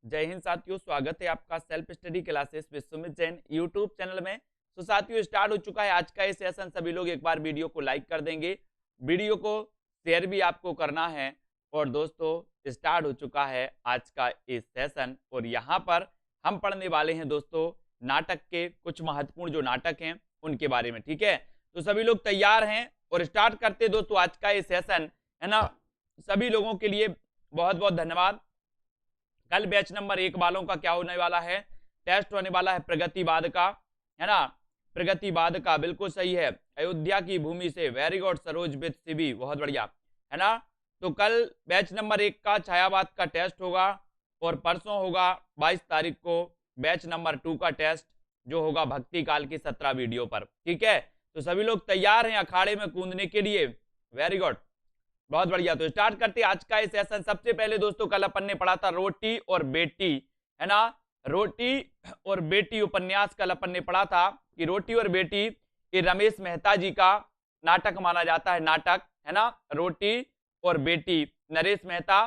जय हिंद साथियों, स्वागत है आपका self study classes Vishwamit Jain YouTube channel में। तो साथियों, स्टार्ट हो चुका है आज का ये सेशन। सभी लोग एक बार वीडियो को लाइक कर देंगे, वीडियो को शेयर भी आपको करना है। और दोस्तों, स्टार्ट हो चुका है आज का ये सेशन और यहाँ पर हम पढ़ने वाले हैं दोस्तों नाटक के कुछ महत्वपूर्ण जो नाटक हैं उनके बारे में। ठीक है, तो सभी लोग तैयार हैं और स्टार्ट करते हैं दोस्तों आज का ये सेशन, है ना। सभी लोगों के लिए बहुत बहुत धन्यवाद। कल बैच नंबर 1 वालों का क्या होने वाला है, टेस्ट होने वाला है प्रगतिवाद का, है ना। प्रगतिवाद का बिल्कुल सही है, अयोध्या की भूमि से, very good Saroj with CB, बहुत बढ़िया, है ना। तो कल बैच नंबर 1 का छायावाद का टेस्ट होगा और परसों होगा 22 तारीख को बैच नंबर 2 का टेस्ट जो होगा भक्ति काल की 17 वीडियो पर। ठीक है, तो सभी लोग तैयार हैं अखाड़े में कूदने के लिए, वेरी गुड, बहुत बढ़िया। तो स्टार्ट करते हैं आज का ये सेशन। सबसे पहले दोस्तों कल अपन ने पढ़ा था रोटी और बेटी, है ना। रोटी और बेटी उपन्यास कल अपन ने पढ़ा था कि रोटी और बेटी ये रमेश मेहता जी का नाटक माना जाता है, नाटक, है ना। रोटी और बेटी, नरेश मेहता।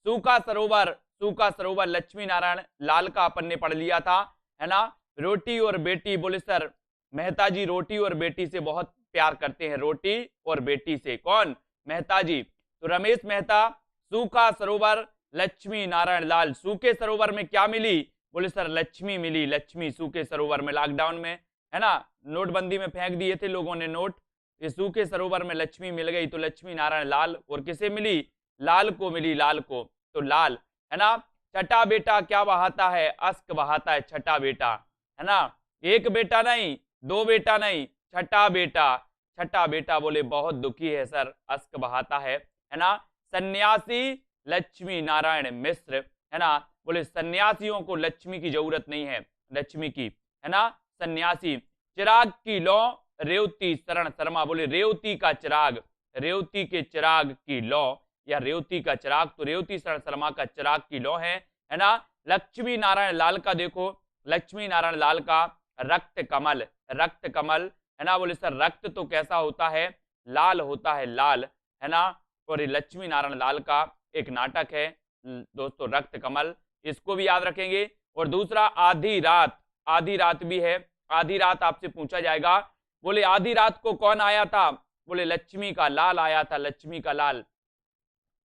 सूखा सरोवर लक्ष्मी नारायण लाल का अपन ने पढ़ लिया था, है ना। रोटी और बेटी, बोले सर मेहता जी रोटी और बेटी से बहुत प्यार करते हैं, रोटी और बेटी से, कौन, मेहता जी। तो रमेश मेहता, सूखा सरोवर लक्ष्मी नारायण लाल। सूखे सरोवर में क्या मिली, बोले सर लक्ष्मी मिली, लक्ष्मी सूखे सरोवर में, लॉकडाउन में, है ना, नोटबंदी में फेंक दिए थे लोगों ने नोट, ये सूखे सरोवर में लक्ष्मी मिल गई तो लक्ष्मी नारायण लाल। और किसे मिली, लाल को मिली, लाल को, तो लाल, है ना। छठा बेटा क्या बहाता है, अश्क बहाता है छठा बेटा, है ना। एक बेटा नहीं, दो बेटा नहीं, छठा बेटा, छठा बेटा बोले बहुत दुखी है सर, अश्क बहाता है ना। सन्यासी लक्ष्मी नारायण मिश्र, है ना, बोले सन्यासियों को लक्ष्मी की जरूरत नहीं है, लक्ष्मी की, है ना। सन्यासी, चिराग की लौ रेवती शरण शर्मा, बोले रेवती का चिराग, रेवती के चिराग की लौ, या रेवती का चिराग, तो रेवती शरण शर्मा का चिराग की लौ है ना। लक्ष्मी नारायण लाल का देखो, लक्ष्मी नारायण लाल का रक्त कमल, रक्त कमल, है ना। बोले सर रक्त तो कैसा होता है, लाल होता है, लाल, है ना। और ये लक्ष्मी नारायण लाल का एक नाटक है दोस्तों रक्त कमल, इसको भी याद रखेंगे। और दूसरा आधी रात, आधी रात भी है, आधी रात आपसे पूछा जाएगा, बोले आधी रात को कौन आया था, बोले लक्ष्मी का लाल आया था, लक्ष्मी का लाल,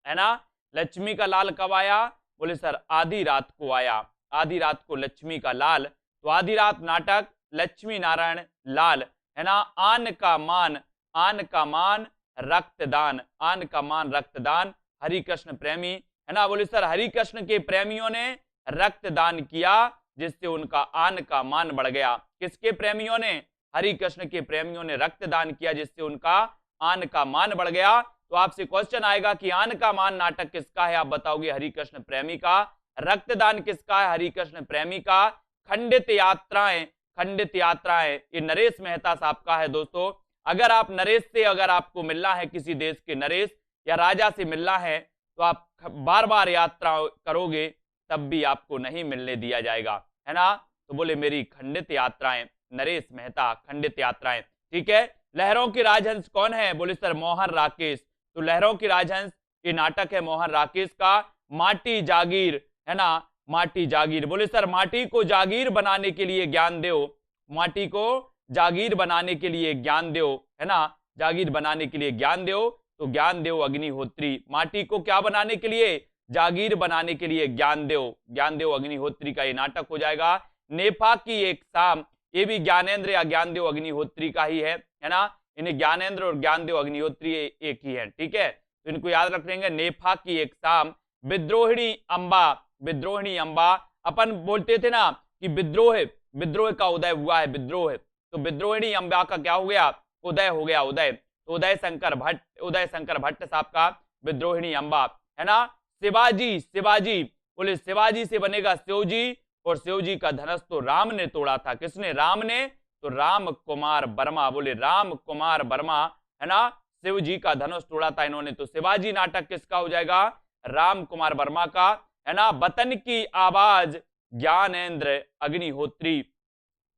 है ना। लक्ष्मी का लाल कब आया, बोले सर आधी रात को आया, आधी रात को लक्ष्मी का लाल। तो आधी रात नाटक लक्ष्मी नारायण लाल, है ना। आन का मान, आन का मान रक्तदान, आन का मान रक्तदान, हरिकृष्ण प्रेमी, है ना। बोले सर हरिकृष्ण के प्रेमियों ने रक्तदान किया जिससे उनका आन का मान बढ़ गया। किसके प्रेमियों ने, हरिकृष्ण के प्रेमियों ने रक्तदान किया जिससे उनका आन का मान बढ़ गया। तो आपसे क्वेश्चन आएगा कि आन का मान नाटक किसका है, आप बताओगे हरिकृष्ण प्रेमी का। रक्तदान किसका है, हरिकृष्ण प्रेमी का। खंडित यात्राएं, खंडित यात्राएं ये नरेश मेहता साहब का है दोस्तों। अगर आप नरेश से, अगर आपको मिलना है किसी देश के नरेश या राजा से मिलना है तो आप बार बार यात्रा करोगे तब भी आपको नहीं मिलने दिया जाएगा, है ना। तो बोले मेरी खंडित यात्राएं, नरेश मेहता, खंडित यात्राएं, ठीक है। लहरों के राजहंस कौन है, बोले सर मोहन राकेश। तो लहरों के राजहंस ये नाटक है मोहन राकेश का। माटी जागीर, है ना, माटी जागीर, बोले सर माटी को जागीर बनाने के लिए ज्ञान दो, माटी को जागीर बनाने के लिए ज्ञान दो, है ना, जागीर बनाने के लिए ज्ञान दो। तो ज्ञान देव अग्निहोत्री, माटी को क्या बनाने के लिए, जागीर बनाने के लिए ज्ञान देव अग्निहोत्री का ये नाटक हो जाएगा। नेफा की एक शाम, ये भी ज्ञानेंद्र या ज्ञानदेव अग्निहोत्री का ही है ना। इन्हें ज्ञानेंद्र और ज्ञानदेव अग्निहोत्री एक ही है, ठीक है। तो इनको याद रख लेंगे। नेफा की एक शाम, विद्रोहिणी अंबा, विद्रोहिणी अंबा, अपन बोलते थे ना कि विद्रोह, विद्रोह का उदय हुआ है, विद्रोह, तो विद्रोहिणी अंबा का क्या हो गया, उदय हो गया, उदय। तो उदय शंकर भट्ट साहब का विद्रोहिणी अंबा, है ना। शिवाजी, शिवाजी, बोले शिवाजी से बनेगा शिवजी, और शिवजी का धनुष तो राम ने तोड़ा था, किसने, राम ने, तो राम कुमार वर्मा, बोले राम कुमार वर्मा, है ना, शिव जी का धनुष तोड़ा था इन्होंने। तो शिवाजी नाटक किसका हो जाएगा, राम कुमार वर्मा का, है ना। वतन की आवाज ज्ञानेंद्र अग्निहोत्री।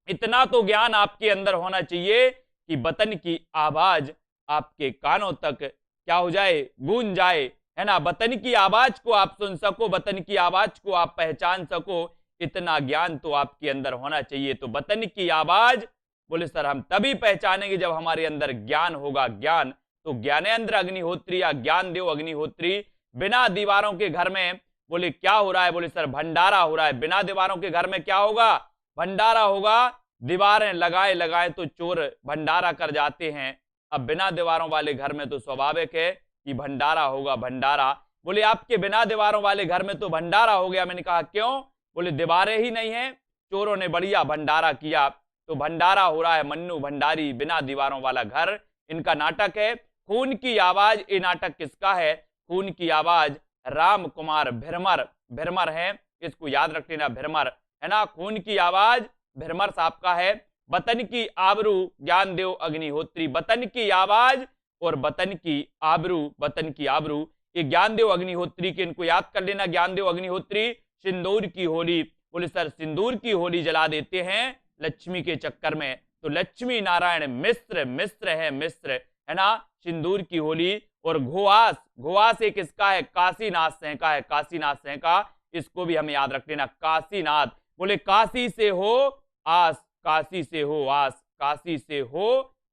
इतना तो ज्ञान आपके अंदर होना चाहिए कि वतन की आवाज आपके कानों तक क्या हो जाए, गूंज जाए, है ना, वतन की आवाज को आप सुन सको, वतन की आवाज को आप पहचान सको, इतना ज्ञान तो आपके अंदर होना चाहिए। तो वतन की आवाज बोले सर हम तभी पहचानेंगे जब हमारे अंदर ज्ञान होगा। ज्ञान तो ज्ञानेंद्र अग्निहोत्री या ज्ञान देव अग्निहोत्री बिना दीवारों के घर में बोले क्या हो रहा है, बोले सर भंडारा हो रहा है। बिना दीवारों के घर में क्या होगा, भंडारा होगा। दीवारें लगाए लगाए तो चोर भंडारा कर जाते हैं, अब बिना दीवारों वाले घर में तो स्वाभाविक है कि भंडारा होगा, भंडारा। बोले आपके बिना दीवारों वाले घर में तो भंडारा हो गया। मैंने कहा क्यों, बोले दीवारें ही नहीं है, चोरों ने बढ़िया भंडारा किया, तो भंडारा हो रहा है। मन्नू भंडारी बिना दीवारों वाला घर, इनका नाटक है। खून की आवाज, ये नाटक किसका है, खून की आवाज राम कुमार भिरमर, भिरमर है, इसको याद रख लेना, भिरमर है ना। खून की आवाज भिरमर साहब का है। वतन की आबरू ज्ञानदेव अग्निहोत्री, वतन की आवाज और वतन की आबरू, वतन की आबरू ये ज्ञानदेव अग्निहोत्री के, इनको याद कर लेना। ज्ञानदेव अग्निहोत्री सिंदूर की होली, बोले सर सिंदूर की होली जला देते हैं लक्ष्मी के चक्कर में, तो लक्ष्मी नारायण मिश्र, मिश्र है, मिश्र है ना, सिंदूर की होली। और घोआस, घोआस एक इसका है काशीनाथ सिंह का है, काशीनाथ सिंह का, इसको भी हमें याद रख लेना। काशीनाथ बोले काशी से हो आस, काशी से हो आस, काशी से हो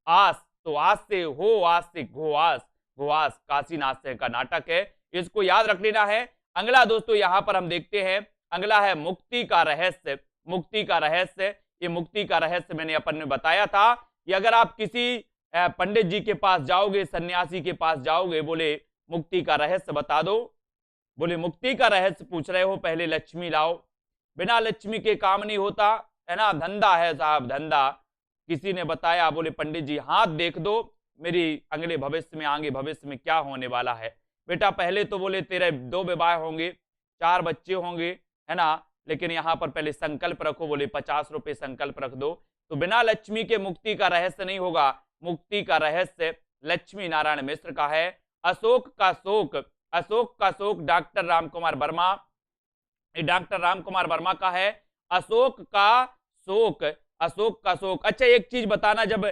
आस, तो आस से हो, आस से घोआस, घोआस काशीनाथ सिंह का नाटक है, इसको याद रख लेना है। अगला दोस्तों यहां पर हम देखते हैं, अगला है मुक्ति का रहस्य। मुक्ति का रहस्य, ये मुक्ति का रहस्य मैंने अपन में बताया था कि अगर आप किसी पंडित जी के पास जाओगे, सन्यासी के पास जाओगे, बोले मुक्ति का रहस्य बता दो, बोले मुक्ति का रहस्य पूछ रहे हो, पहले लक्ष्मी लाओ, बिना लक्ष्मी के काम नहीं होता है ना, धंधा है साहब, धंधा। किसी ने बताया, बोले पंडित जी हाथ देख दो मेरी अगले भविष्य में, आगे भविष्य में क्या होने वाला है। बेटा पहले तो बोले तेरे 2 विवाह होंगे, 4 बच्चे होंगे, है ना, लेकिन यहाँ पर पहले संकल्प रखो, बोले 50 रुपए संकल्प रख दो। तो बिना लक्ष्मी के मुक्ति का रहस्य नहीं होगा। मुक्ति का रहस्य लक्ष्मी नारायण मिश्र का है। अशोक का शोक, अशोक का शोक डॉक्टर रामकुमार वर्मा, डॉक्टर रामकुमार वर्मा का है। अशोक का शोक, अशोक का शोक। अच्छा एक चीज बताना, जब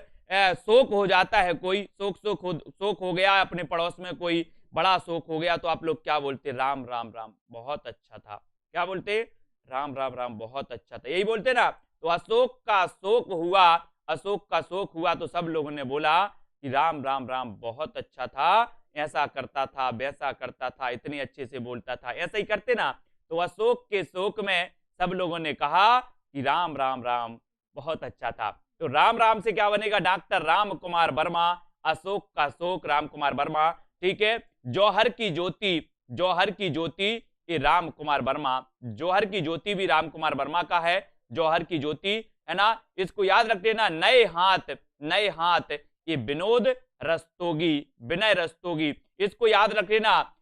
शोक हो जाता है कोई, शोक हो गया अपने पड़ोस में, कोई बड़ा शोक हो गया, तो आप लोग क्या बोलते, राम राम राम बहुत अच्छा था, क्या बोलते, राम राम राम बहुत अच्छा था, यही बोलते ना। तो अशोक का शोक हुआ, अशोक का शोक हुआ तो सब लोगों ने बोला कि राम राम राम बहुत अच्छा था, ऐसा करता था, वैसा करता था, इतने अच्छे से बोलता था, ऐसा ही करते ना। तो अशोक के शोक में सब लोगों ने कहा कि राम राम राम बहुत अच्छा था। तो राम राम से क्या बनेगा, डॉक्टर राम कुमार वर्मा। अशोक का शोक राम कुमार वर्मा, ठीक है। जौहर की ज्योति, जौहर की ज्योति ये राम कुमार वर्मा, जौहर की ज्योति भी राम कुमार वर्मा का है, जौहर की ज्योति है ना, इसको याद रख लेना। नए हाथ, नए हाथ ये विनोद रस्तोगी, विनय रस्तोगी, इसको याद रख लेना,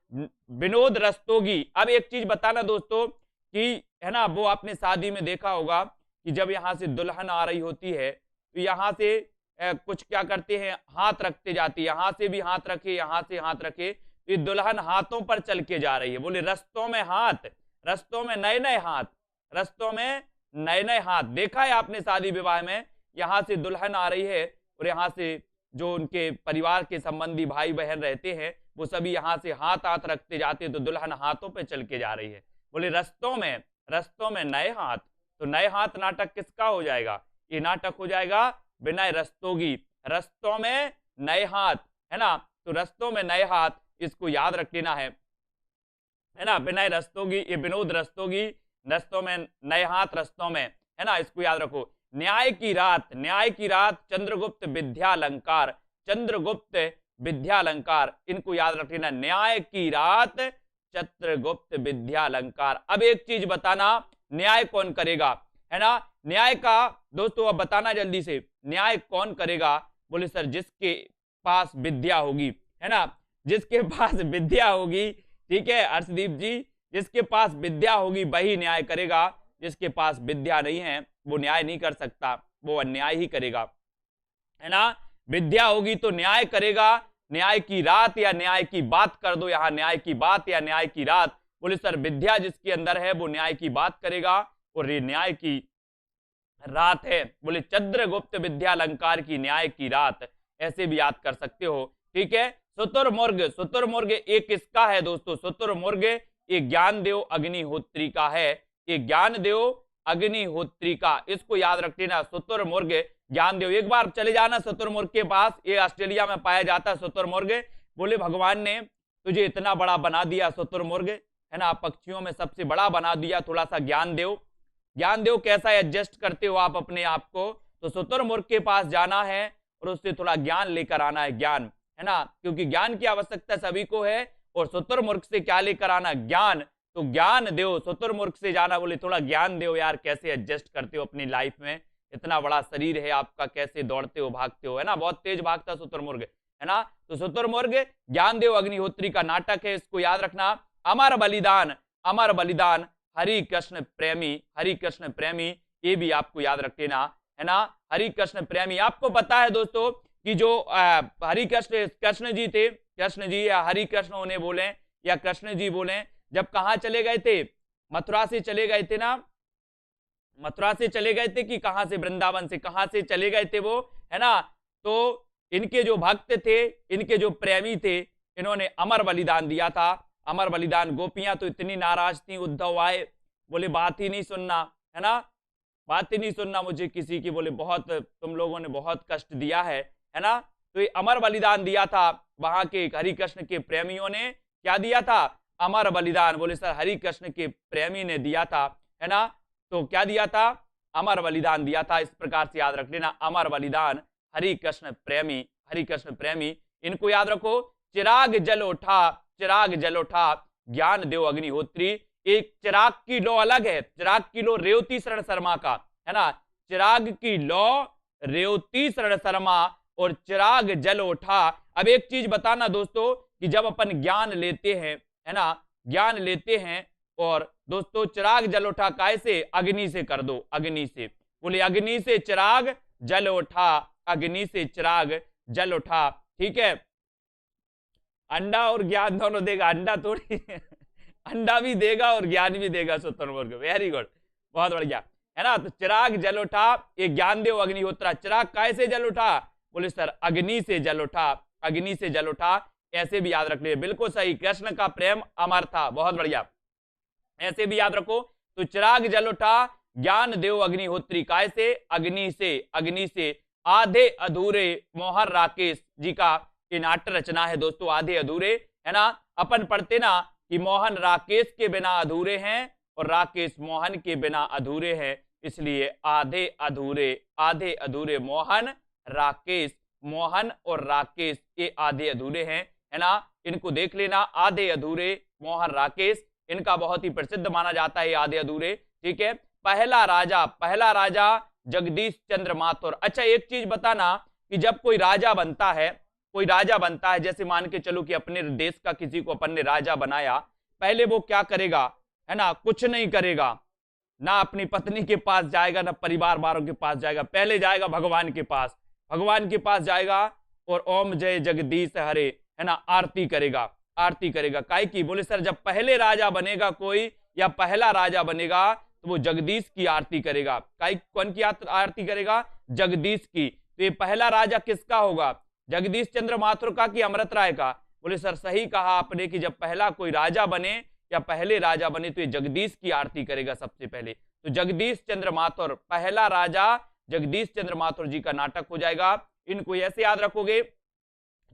विनोद रस्तोगी। अब एक चीज बताना दोस्तों कि है ना, वो आपने शादी में देखा होगा कि जब यहां से दुल्हन आ रही होती है तो यहां से कुछ क्या करते हैं, हाथ रखते जाती है, यहां से भी हाथ रखे, यहां से हाथ रखे, तो ये दुल्हन हाथों पर चल के जा रही है। बोले रस्तों में हाथ, रस्तों में नए नए हाथ, रस्तों में नए नए हाथ। देखा है आपने शादी विवाह में, यहां से दुल्हन आ रही है और यहां से जो उनके परिवार के संबंधी भाई बहन रहते हैं वो सभी यहां से हाथ हाथ रखते जाते, तो दुल्हन हाथों पे चल के जा रही है। बोले रस्तों में, रस्तों में नए हाथ, तो नए हाथ नाटक किसका हो जाएगा, ये नाटक हो जाएगा विनय रस्तोगी। रस्तों में नए हाथ है ना, तो रस्तों में नए हाथ, इसको याद रख लेना है ना। विनय रस्तोगी, ये विनोद रस्तोगी, रस्तों में नए हाथ, रस्तों में है ना, इसको याद रखो। न्याय की रात, न्याय की रात चंद्रगुप्त विद्यालंकार, चंद्रगुप्त विद्यालंकार, इनको याद रख लेना। न्याय की रात चंद्रगुप्त विद्यालंकार। अब एक चीज बताना, न्याय कौन करेगा, है ना, न्याय का दोस्तों अब बताना जल्दी से, न्याय कौन करेगा। बोले सर जिसके पास विद्या होगी, है ना, जिसके पास विद्या होगी, ठीक है अर्शदीप जी, जिसके पास विद्या होगी वही न्याय करेगा, जिसके पास विद्या नहीं है वो न्याय नहीं कर सकता, वो अन्याय ही करेगा, है ना। विद्या होगी तो न्याय करेगा। न्याय की रात या न्याय की बात कर दो, यहां न्याय की बात या न्याय की रात। बोले सर विद्या जिसके अंदर है वो न्याय की बात करेगा और ये न्याय की रात है। बोले चंद्रगुप्त विद्यालंकार की न्याय की रात, ऐसे भी याद कर सकते हो, ठीक है। शुतुरमुर्ग, शुतुरमुर्ग एक किसका है दोस्तों? शुतुरमुर्ग ये ज्ञानदेव अग्निहोत्री का है, ये ज्ञानदेव अग्निहोत्री का, इसको याद रख लेना। शुतुरमुर्ग ज्ञानदेव, एक बार चले जाना शुतुरमुर्ग के पास, ये ऑस्ट्रेलिया में पाया जाता है शुतुरमुर्ग। बोले भगवान ने तुझे इतना बड़ा बना दिया शुतुरमुर्ग, है ना, पक्षियों में सबसे बड़ा बना दिया, थोड़ा सा ज्ञानदेव, ज्ञानदेव कैसा एडजस्ट करते हो आप अपने आप को? तो शुतुरमुर्ग के पास जाना है और उससे थोड़ा ज्ञान लेकर आना है, ज्ञान, है ना, क्योंकि ज्ञान की आवश्यकता सभी को है। और शुतुरमुर्ग से क्या लेकर आना? ज्ञान। तो ज्ञान देव, शुतुरमुर्ग से जाना, बोले थोड़ा ज्ञान देव यार, कैसे एडजस्ट करते हो अपनी लाइफ में, इतना बड़ा शरीर है आपका, कैसे दौड़ते हो, भागते हो, है ना, बहुत तेज भागता शुतुरमुर्ग, है ना। तो शुतुरमुर्ग ज्ञानदेव अग्निहोत्री का नाटक है, इसको याद रखना। अमर बलिदान, अमर बलिदान हरि कृष्ण प्रेमी, हरि कृष्ण प्रेमी, ये भी आपको याद रख लेना, है ना। हरि कृष्ण प्रेमी, आपको पता है दोस्तों कि जो हरि कृष्ण जी थे, कृष्ण जी या हरि कृष्ण उन्हें बोले या कृष्ण जी बोले, जब कहां चले गए थे? मथुरा से चले गए थे ना, मथुरा से चले गए थे कि कहां से? वृंदावन से, कहां से चले गए थे वो, है ना। तो इनके जो भक्त थे, इनके जो प्रेमी थे, इन्होंने अमर बलिदान दिया था, अमर बलिदान। गोपियां तो इतनी नाराज थी, उद्धव आए, बोले बात ही नहीं सुनना, है ना, बात ही नहीं सुनना मुझे किसी की, बोले बहुत तुम लोगों ने बहुत कष्ट दिया है ना। तो ये अमर बलिदान दिया था, वहां के हरि कृष्ण के प्रेमियों ने क्या दिया था? अमर बलिदान। बोले सर हरि कृष्ण के प्रेमी ने दिया था, है ना, तो क्या दिया था? अमर बलिदान दिया था। इस प्रकार से याद रख लेना, अमर बलिदान हरि कृष्ण प्रेमी, हरि कृष्ण प्रेमी, इनको याद रखो। चिराग जल उठा, चिराग जल उठा ज्ञान देव अग्निहोत्री। एक चिराग की लौ अलग है, चिराग की लौ रेवती शरण शर्मा का, है ना, चिराग की लौ रेवती शरण शर्मा और चिराग जल उठा। अब एक चीज बताना दोस्तों कि जब अपन ज्ञान लेते हैं, है ना, ज्ञान लेते हैं, और दोस्तों चिराग जल उठा कैसे? अग्नि से कर दो, अग्नि से, बोले अग्नि से चिराग जल उठा, अग्नि से चिराग जल उठा, ठीक है। अंडा और ज्ञान दोनों देगा, अंडा थोड़ी अंडा भी देगा और ज्ञान भी देगा शुतुरमुर्ग, वेरी गुड, बहुत बढ़िया, है ना। तो चिराग जल उठा, ये ज्ञानदेव अग्निहोत्रा। चिराग कैसे जल उठा? बोले सर अग्नि से जल उठा, अग्नि से जल उठा, ऐसे भी याद रख ले, बिल्कुल सही, कृष्ण का प्रेम अमर था, बहुत बढ़िया, ऐसे भी याद रखो। तो चिराग जल उठा ज्ञान देव अग्निहोत्री, कैसे? अग्नि से, अग्नि से। आधे अधूरे मोहन राकेश जी का ये नाट्य रचना है दोस्तों, आधे अधूरे, है ना। अपन पढ़ते ना कि मोहन राकेश के बिना अधूरे हैं और राकेश मोहन के बिना अधूरे हैं, इसलिए आधे अधूरे, आधे अधूरे मोहन राकेश, मोहन और राकेश ये आधे अधूरे हैं, है ना। इनको देख लेना, आधे अधूरे मोहन राकेश, इनका बहुत ही प्रसिद्ध माना जाता है आधे अधूरे, ठीक है। पहला राजा, पहला राजा जगदीश चंद्र माथुर। अच्छा एक चीज बताना कि जब कोई राजा बनता है, कोई राजा बनता है, जैसे मान के चलो कि अपने देश का किसी को अपन ने राजा बनाया, पहले वो क्या करेगा, है ना, कुछ नहीं करेगा, ना अपनी पत्नी के पास जाएगा, ना परिवार वालों के पास जाएगा, पहले जाएगा भगवान के पास, भगवान के पास जाएगा और ओम जय जगदीश हरे, है ना, आरती करेगा, आरती करेगा। काहे की? बोले सर जब पहले राजा बनेगा कोई या पहला राजा बनेगा तो वो जगदीश की आरती करेगा। काहे? कौन की आरती करेगा? जगदीश की। तो ये पहला राजा किसका होगा? जगदीश चंद्र माथुर का कि अमृत राय का? बोले सर सही कहा आपने कि जब पहला कोई राजा बने या पहले राजा बने तो ये जगदीश की आरती करेगा सबसे पहले। तो जगदीश चंद्र माथुर, पहला राजा जगदीश चंद्र माथुर जी का नाटक हो जाएगा। इनको ऐसे याद रखोगे,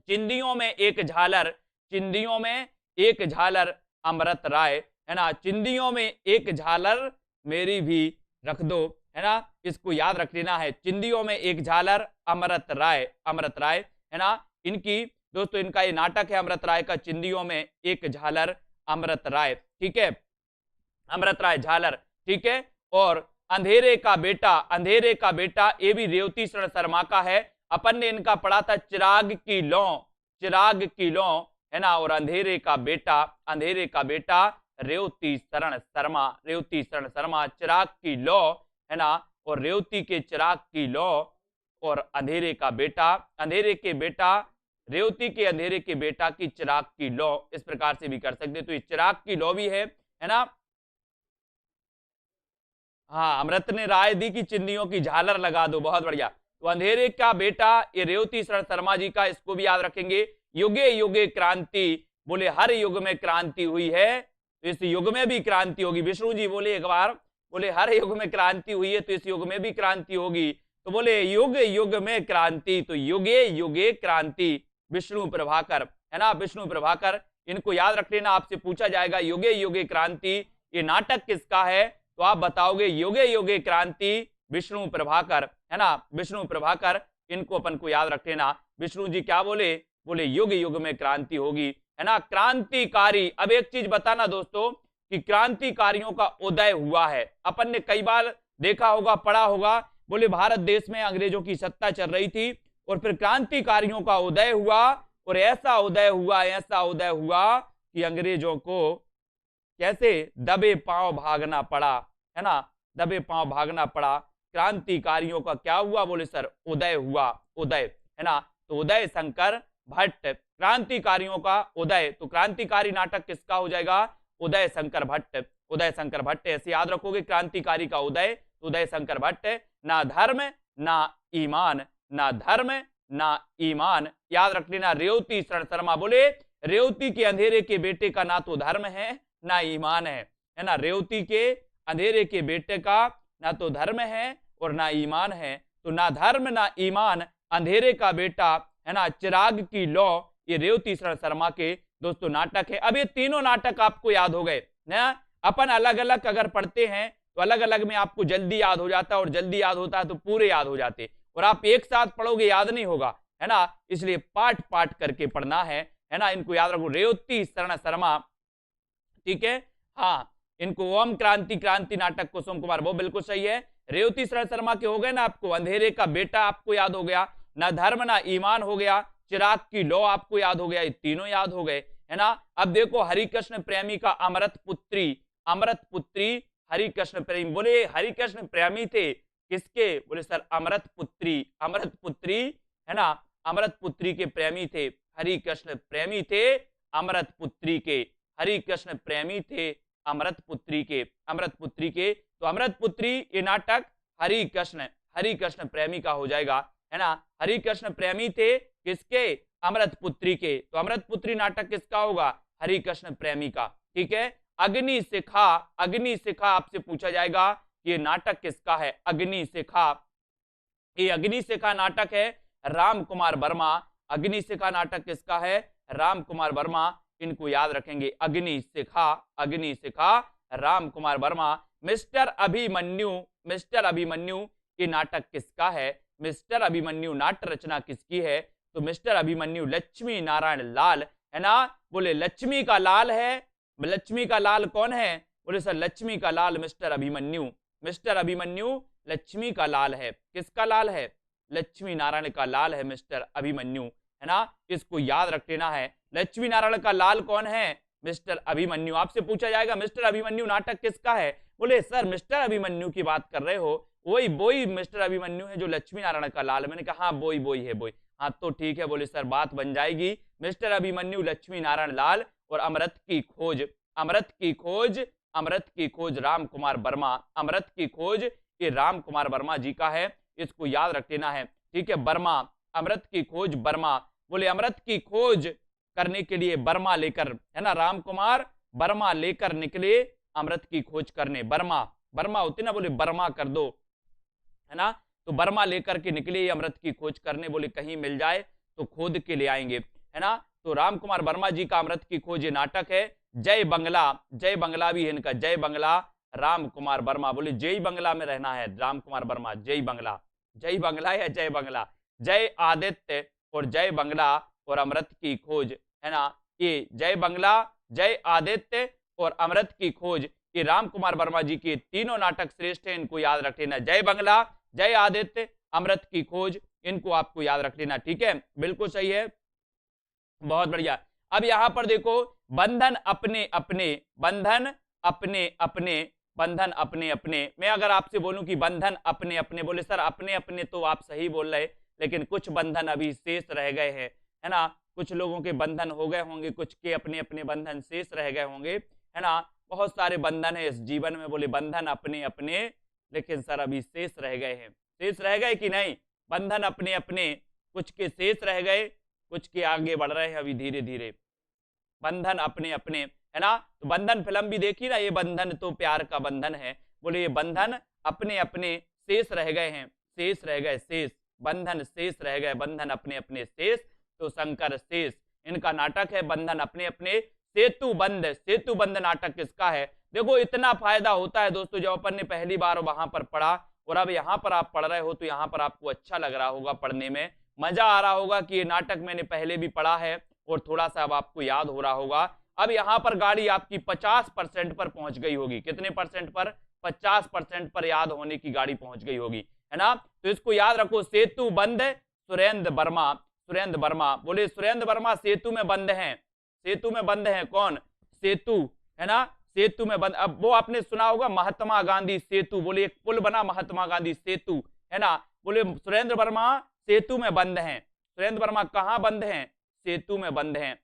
चिंदियों में एक झालर, चिंदियों में एक झालर अमृत राय, है ना, चिंदियों में एक झालर मेरी भी रख दो, है ना, इसको याद रख लेना है। चिंदियों में एक झालर अमृत राय, अमृत राय, है ना। इनकी दोस्तों इनका ये नाटक है अमृत राय का, चिंदियों में एक झालर अमृत राय, ठीक है, अमृत राय झालर, ठीक है। और अंधेरे का बेटा, अंधेरे का बेटा ये भी रेवती शरण शर्मा का है। अपन ने इनका पढ़ा था चिराग की लौ, चिराग की लौ, है ना। और अंधेरे का बेटा, अंधेरे का बेटा रेवती शरण शर्मा, रेवती शरण शर्मा, चिराग की लौ, है ना, और रेवती के चिराग की लौ और अंधेरे का बेटा, अंधेरे के बेटा, रेवती के अंधेरे के बेटा की चिराग की लौ, इस प्रकार से भी कर सकते। तो ये चिराग की लौ भी है ना। हाँ, अमृत ने राय दी कि चिंदियों की झालर लगा दो, बहुत बढ़िया। तो अंधेरे का बेटा ये रेवती शरण शर्मा जी का, इसको भी याद रखेंगे। युगे युगे क्रांति, बोले हर युग में क्रांति हुई है तो इस युग में भी क्रांति होगी। विष्णु जी बोले एक बार, बोले हर युग में क्रांति हुई है तो इस युग में भी क्रांति होगी। तो बोले युग युग में क्रांति, तो युगे युगे क्रांति, विष्णु प्रभाकर, है ना, विष्णु प्रभाकर। इनको याद रख लेना, आपसे पूछा जाएगा युगे युगे क्रांति ये नाटक किसका है, तो आप बताओगे युगे युगे क्रांति विष्णु प्रभाकर, है ना, विष्णु प्रभाकर। इनको अपन को याद रख लेना। विष्णु जी क्या बोले, बोले युग युग में क्रांति होगी, है ना, क्रांतिकारी। अब एक चीज बताना दोस्तों कि क्रांतिकारियों का उदय हुआ है। अपन ने कई बार देखा होगा, पढ़ा होगा, बोले भारत देश में अंग्रेजों की सत्ता चल रही थी और फिर क्रांतिकारियों का उदय हुआ और ऐसा उदय हुआ कि अंग्रेजों को कैसे दबे पांव भागना पड़ा, है ना, दबे पांव भागना पड़ा। क्रांतिकारियों का क्या हुआ, बोले सर उदय हुआ, उदय, है ना। तो उदय शंकर भट्ट, क्रांतिकारियों का उदय, तो क्रांतिकारी नाटक किसका हो जाएगा, उदय शंकर भट्ट, उदय शंकर भट्ट। ऐसे याद रखोगे, क्रांतिकारी का उदय, उदय शंकर भट्ट। ना धर्म ना ईमान, ना धर्म ना ईमान, याद रख लेना। रेवती शरण शर्मा बोले रेवती के अंधेरे के बेटे का ना तो धर्म है ना ईमान है ना, रेवती के अंधेरे के बेटे का ना तो धर्म है और ना ईमान है। तो ना धर्म ना ईमान, अंधेरे का बेटा, है ना, चिराग की लौ, ये रेवती शरण शर्मा के दोस्तों नाटक है। अब ये तीनों नाटक आपको याद हो गए ना। अपन अलग अलग अगर पढ़ते हैं तो अलग अलग में आपको जल्दी याद हो जाता है और जल्दी याद होता है तो पूरे याद हो जाते, और आप एक साथ पढ़ोगे याद नहीं होगा, है ना, इसलिए पाठ पाठ करके पढ़ना है ना। इनको याद रखो, रेवती शरण शर्मा, ठीक है, हाँ, इनको ओम क्रांति क्रांति नाटक कुसुम कुमार, वो बिल्कुल सही है। रेवती शरण शर्मा के हो गए ना, आपको अंधेरे का बेटा आपको याद हो गया, ना धर्म ना ईमान हो गया, चिराग की लौ आपको याद हो गया, ये तीनों याद हो गए, है ना। अब देखो हरिकृष्ण प्रेमी का अमृत पुत्री, अमृत पुत्री हरिकृष्ण प्रेमी, बोले हरिकृष्ण प्रेमी थे किसके, बोले सर अमृत पुत्री, अमृत पुत्री, है ना, अमृत पुत्री के प्रेमी थे, हरिकृष्ण प्रेमी थे अमृत पुत्री के, हरिकृष्ण प्रेमी थे अमृत पुत्री के, अमृत पुत्री के। तो अमृत पुत्री ये नाटक हरिकृष्ण, हरिकृष्ण प्रेमी का हो जाएगा, है ना। हरिकृष्ण प्रेमी थे किसके, अमृत पुत्री के, तो अमृत पुत्री नाटक किसका होगा, हरिकृष्ण प्रेमी का, ठीक है। अग्निशिखा, अग्निशिखा आपसे पूछा जाएगा ये नाटक किसका है, अग्निशिखा, ये अग्निशिखा नाटक है राम कुमार वर्मा, अग्निशिखा नाटक किसका है, राम कुमार वर्मा। इनको याद रखेंगे, अग्निशिखा, अग्निशिखा राम कुमार वर्मा। मिस्टर अभिमन्यु, मिस्टर अभिमन्यु ये नाटक किसका है, मिस्टर अभिमन्यु नाट्य रचना किसकी है, तो मिस्टर अभिमन्यु लक्ष्मी नारायण लाल, है ना। बोले लक्ष्मी का लाल है, लक्ष्मी का लाल कौन है, बोले सर लक्ष्मी का लाल मिस्टर अभिमन्यु, मिस्टर अभिमन्यु लक्ष्मी का लाल है, किसका लाल है, लक्ष्मी नारायण का लाल है मिस्टर अभिमन्यु, है ना। इसको याद रख लेना है, लक्ष्मी नारायण का लाल कौन है, मिस्टर अभिमन्यु। आपसे पूछा जाएगा मिस्टर अभिमन्यु नाटक किसका है, बोले सर मिस्टर अभिमन्यु की बात कर रहे हो, वही बोई मिस्टर अभिमन्यु है जो लक्ष्मी नारायण का लाल है। मैंने कहा हाँ बोई बोई है, बोई, हाँ तो ठीक है। बोले सर बात बन जाएगी, मिस्टर अभिमन्यु लक्ष्मी नारायण लाल और अमृत की खोज, अमृत की खोज, अमृत की खोज राम कुमार वर्मा, अमृत की खोज ये राम कुमार वर्मा जी का है, इसको याद रख लेना है, ठीक है। बर्मा, अमृत की खोज बर्मा, बोले अमृत की खोज करने के लिए बर्मा लेकर, है ना, राम कुमार बर्मा लेकर निकले अमृत की खोज करने, बर्मा, बर्मा होती ना, बोले बर्मा कर दो, है ना, तो बर्मा लेकर के निकले अमृत की खोज करने, बोले कहीं मिल जाए तो खोद के ले आएंगे, है ना। तो राम कुमार वर्मा जी का अमृत की खोज ये नाटक है। जय बंगला, जय बंगला भी है इनका, जय बंगला राम कुमार वर्मा, बोले जय बंगला में रहना है राम कुमार वर्मा, जय बंगला, जय बंगला या जय बंगला, जय आदित्य और जय बंगला और अमृत की खोज, है ना। ये जय बंगला, जय आदित्य और अमृत की खोज ये राम कुमार वर्मा जी के तीनों नाटक श्रेष्ठ हैं, इनको याद रख लेना। जय बंगला, जय आदित्य, अमृत की खोज, इनको आपको याद रख लेना, ठीक है, बिल्कुल सही है, बहुत बढ़िया। अब यहां पर देखो बंधन अपने अपने, बंधन अपने अपने, बंधन अपने अपने। मैं अगर आपसे बोलूं कि बंधन अपने अपने, बोले सर अपने अपने तो आप सही बोल रहे, लेकिन कुछ बंधन अभी शेष रह गए हैं, है ना, कुछ लोगों के बंधन हो गए होंगे, कुछ के अपने अपने बंधन शेष रह गए होंगे, है ना। बहुत सारे बंधन है इस जीवन में, बोले बंधन अपने अपने, लेकिन सर अभी शेष रह गए हैं, शेष रह गए कि नहीं, बंधन अपने अपने, कुछ के शेष रह गए, कुछ के आगे बढ़ रहे हैं अभी धीरे धीरे। बंधन अपने अपने, है ना। तो बंधन फिल्म भी देखी ना, ये बंधन तो प्यार का बंधन है, बोले ये बंधन अपने अपने शेष रह गए हैं, शेष रह गए शेष, बंधन शेष रह गए, बंधन अपने अपने शेष, तो शंकर शेष। इनका नाटक है बंधन अपने अपने सेतु बंध। सेतु बंध नाटक किसका है? देखो इतना फायदा होता है दोस्तों, जब अपन ने पहली बार वहां पर पढ़ा और अब यहाँ पर आप पढ़ रहे हो तो यहाँ पर आपको अच्छा लग रहा होगा, पढ़ने में मजा आ रहा होगा कि ये नाटक मैंने पहले भी पढ़ा है और थोड़ा सा अब आपको याद हो रहा होगा। अब यहाँ पर गाड़ी आपकी 50% पर पहुंच गई होगी। कितने परसेंट पर? 50% पर याद होने की गाड़ी पहुंच गई होगी, है ना। तो इसको याद रखो, सेतु बंध सुरेंद्र वर्मा। सुरेंद्र वर्मा, बोले सुरेंद्र वर्मा सेतु में बंद हैं। सेतु में बंद हैं कौन? सेतु, है ना, सेतु में बंद। अब वो आपने सुना होगा महात्मा गांधी सेतु, बोले एक पुल बना महात्मा गांधी सेतु, है ना। बोले सुरेंद्र वर्मा सेतु में बंद हैं। सुरेंद्र वर्मा कहां बंद हैं? सेतु में बंद हैं,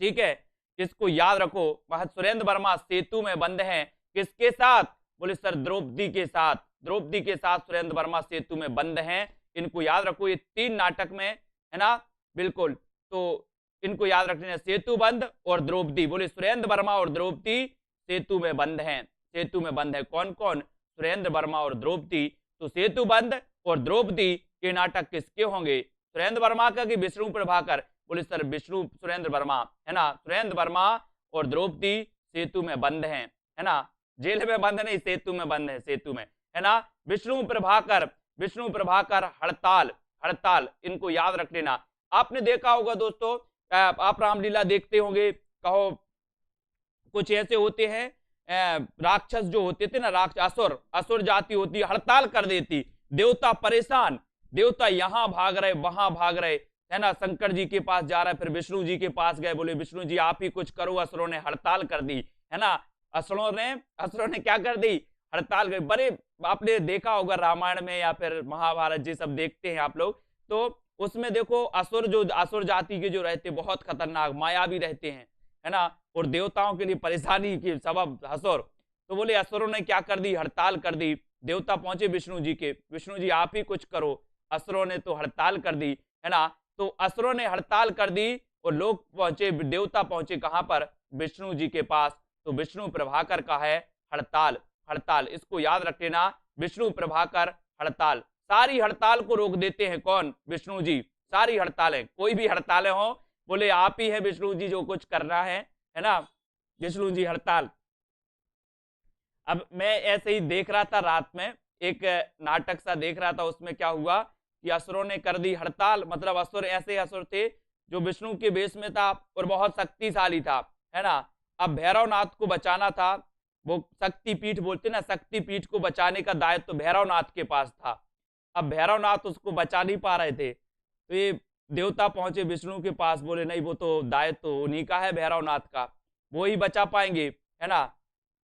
ठीक है। इसको याद रखो, सुरेंद्र वर्मा सेतु में बंद हैं। किसके साथ? बोले सर द्रौपदी के साथ। द्रौपदी के साथ सुरेंद्र वर्मा सेतु में बंद हैं। इनको याद रखो, ये 3 नाटक में, है ना, बिल्कुल। तो इनको याद रखना, सेतु बंद और द्रौपदी। बोले सुरेंद्र वर्मा और द्रौपदी सेतु में बंद हैं। सेतु में बंद है कौन कौन? सुरेंद्र वर्मा और द्रौपदी। तो सेतु बंद और द्रौपदी के नाटक किसके होंगे? सुरेंद्र वर्मा का कि विष्णु प्रभाकर? बोले सर विष्णु सुरेंद्र वर्मा, है ना। सुरेंद्र वर्मा और द्रौपदी सेतु में बंद हैं, है ना। जेल में बंद नहीं, सेतु में बंद है, सेतु में, है ना। विष्णु प्रभाकर, विष्णु प्रभाकर हड़ताल। हड़ताल, इनको याद रख लेना। आपने देखा होगा दोस्तों, आप रामलीला देखते होंगे, कहो कुछ ऐसे होते हैं राक्षस जो होते थे ना, असुर, असुर जाति होती, हड़ताल कर देती, देवता परेशान, देवता यहाँ भाग रहे वहां भाग रहे, है ना। शंकर जी के पास जा रहा है, फिर विष्णु जी के पास गए, बोले विष्णु जी आप ही कुछ करो, असुरों ने हड़ताल कर दी, है ना। असुरों ने क्या कर दी? हड़ताल कर। बड़े आपने देखा होगा रामायण में या फिर महाभारत जी सब देखते हैं आप लोग, तो उसमें देखो असुर जाति के जो रहते बहुत खतरनाक मायावी रहते हैं, है ना, और देवताओं के लिए परेशानी की सबब असुर। तो बोले असुरों ने क्या कर दी? हड़ताल कर दी। देवता पहुंचे विष्णु जी के, विष्णु जी आप ही कुछ करो, असुरों ने तो हड़ताल कर दी, है ना। तो असुरों ने हड़ताल कर दी और लोग पहुंचे, देवता पहुंचे कहां पर? विष्णु जी के पास। तो विष्णु प्रभाकर का है हड़ताल। हड़ताल, इसको याद रख लेना, विष्णु प्रभाकर हड़ताल। सारी हड़ताल को रोक देते हैं कौन? विष्णु जी। सारी हड़तालें, कोई भी हड़तालें हो, बोले आप ही है विष्णु जी जो कुछ करना है ना, विष्णु जी हड़ताल। अब मैं ऐसे ही देख रहा था रात में, एक नाटक सा देख रहा था, उसमें क्या हुआ कि असुरों ने कर दी हड़ताल। मतलब असुर ऐसे असुर थे जो विष्णु के बेस में था और बहुत शक्तिशाली था, है ना। अब भैरवनाथ को बचाना था, वो शक्तिपीठ बोलते ना, शक्तिपीठ को बचाने का दायित्व तो भैरवनाथ के पास था। अब भैरवनाथ उसको बचा नहीं पा रहे थे, तो ये देवता पहुंचे विष्णु के पास, बोले नहीं वो तो दायित्व तो उन्हीं का है, भैरवनाथ का, वो ही बचा पाएंगे, है ना।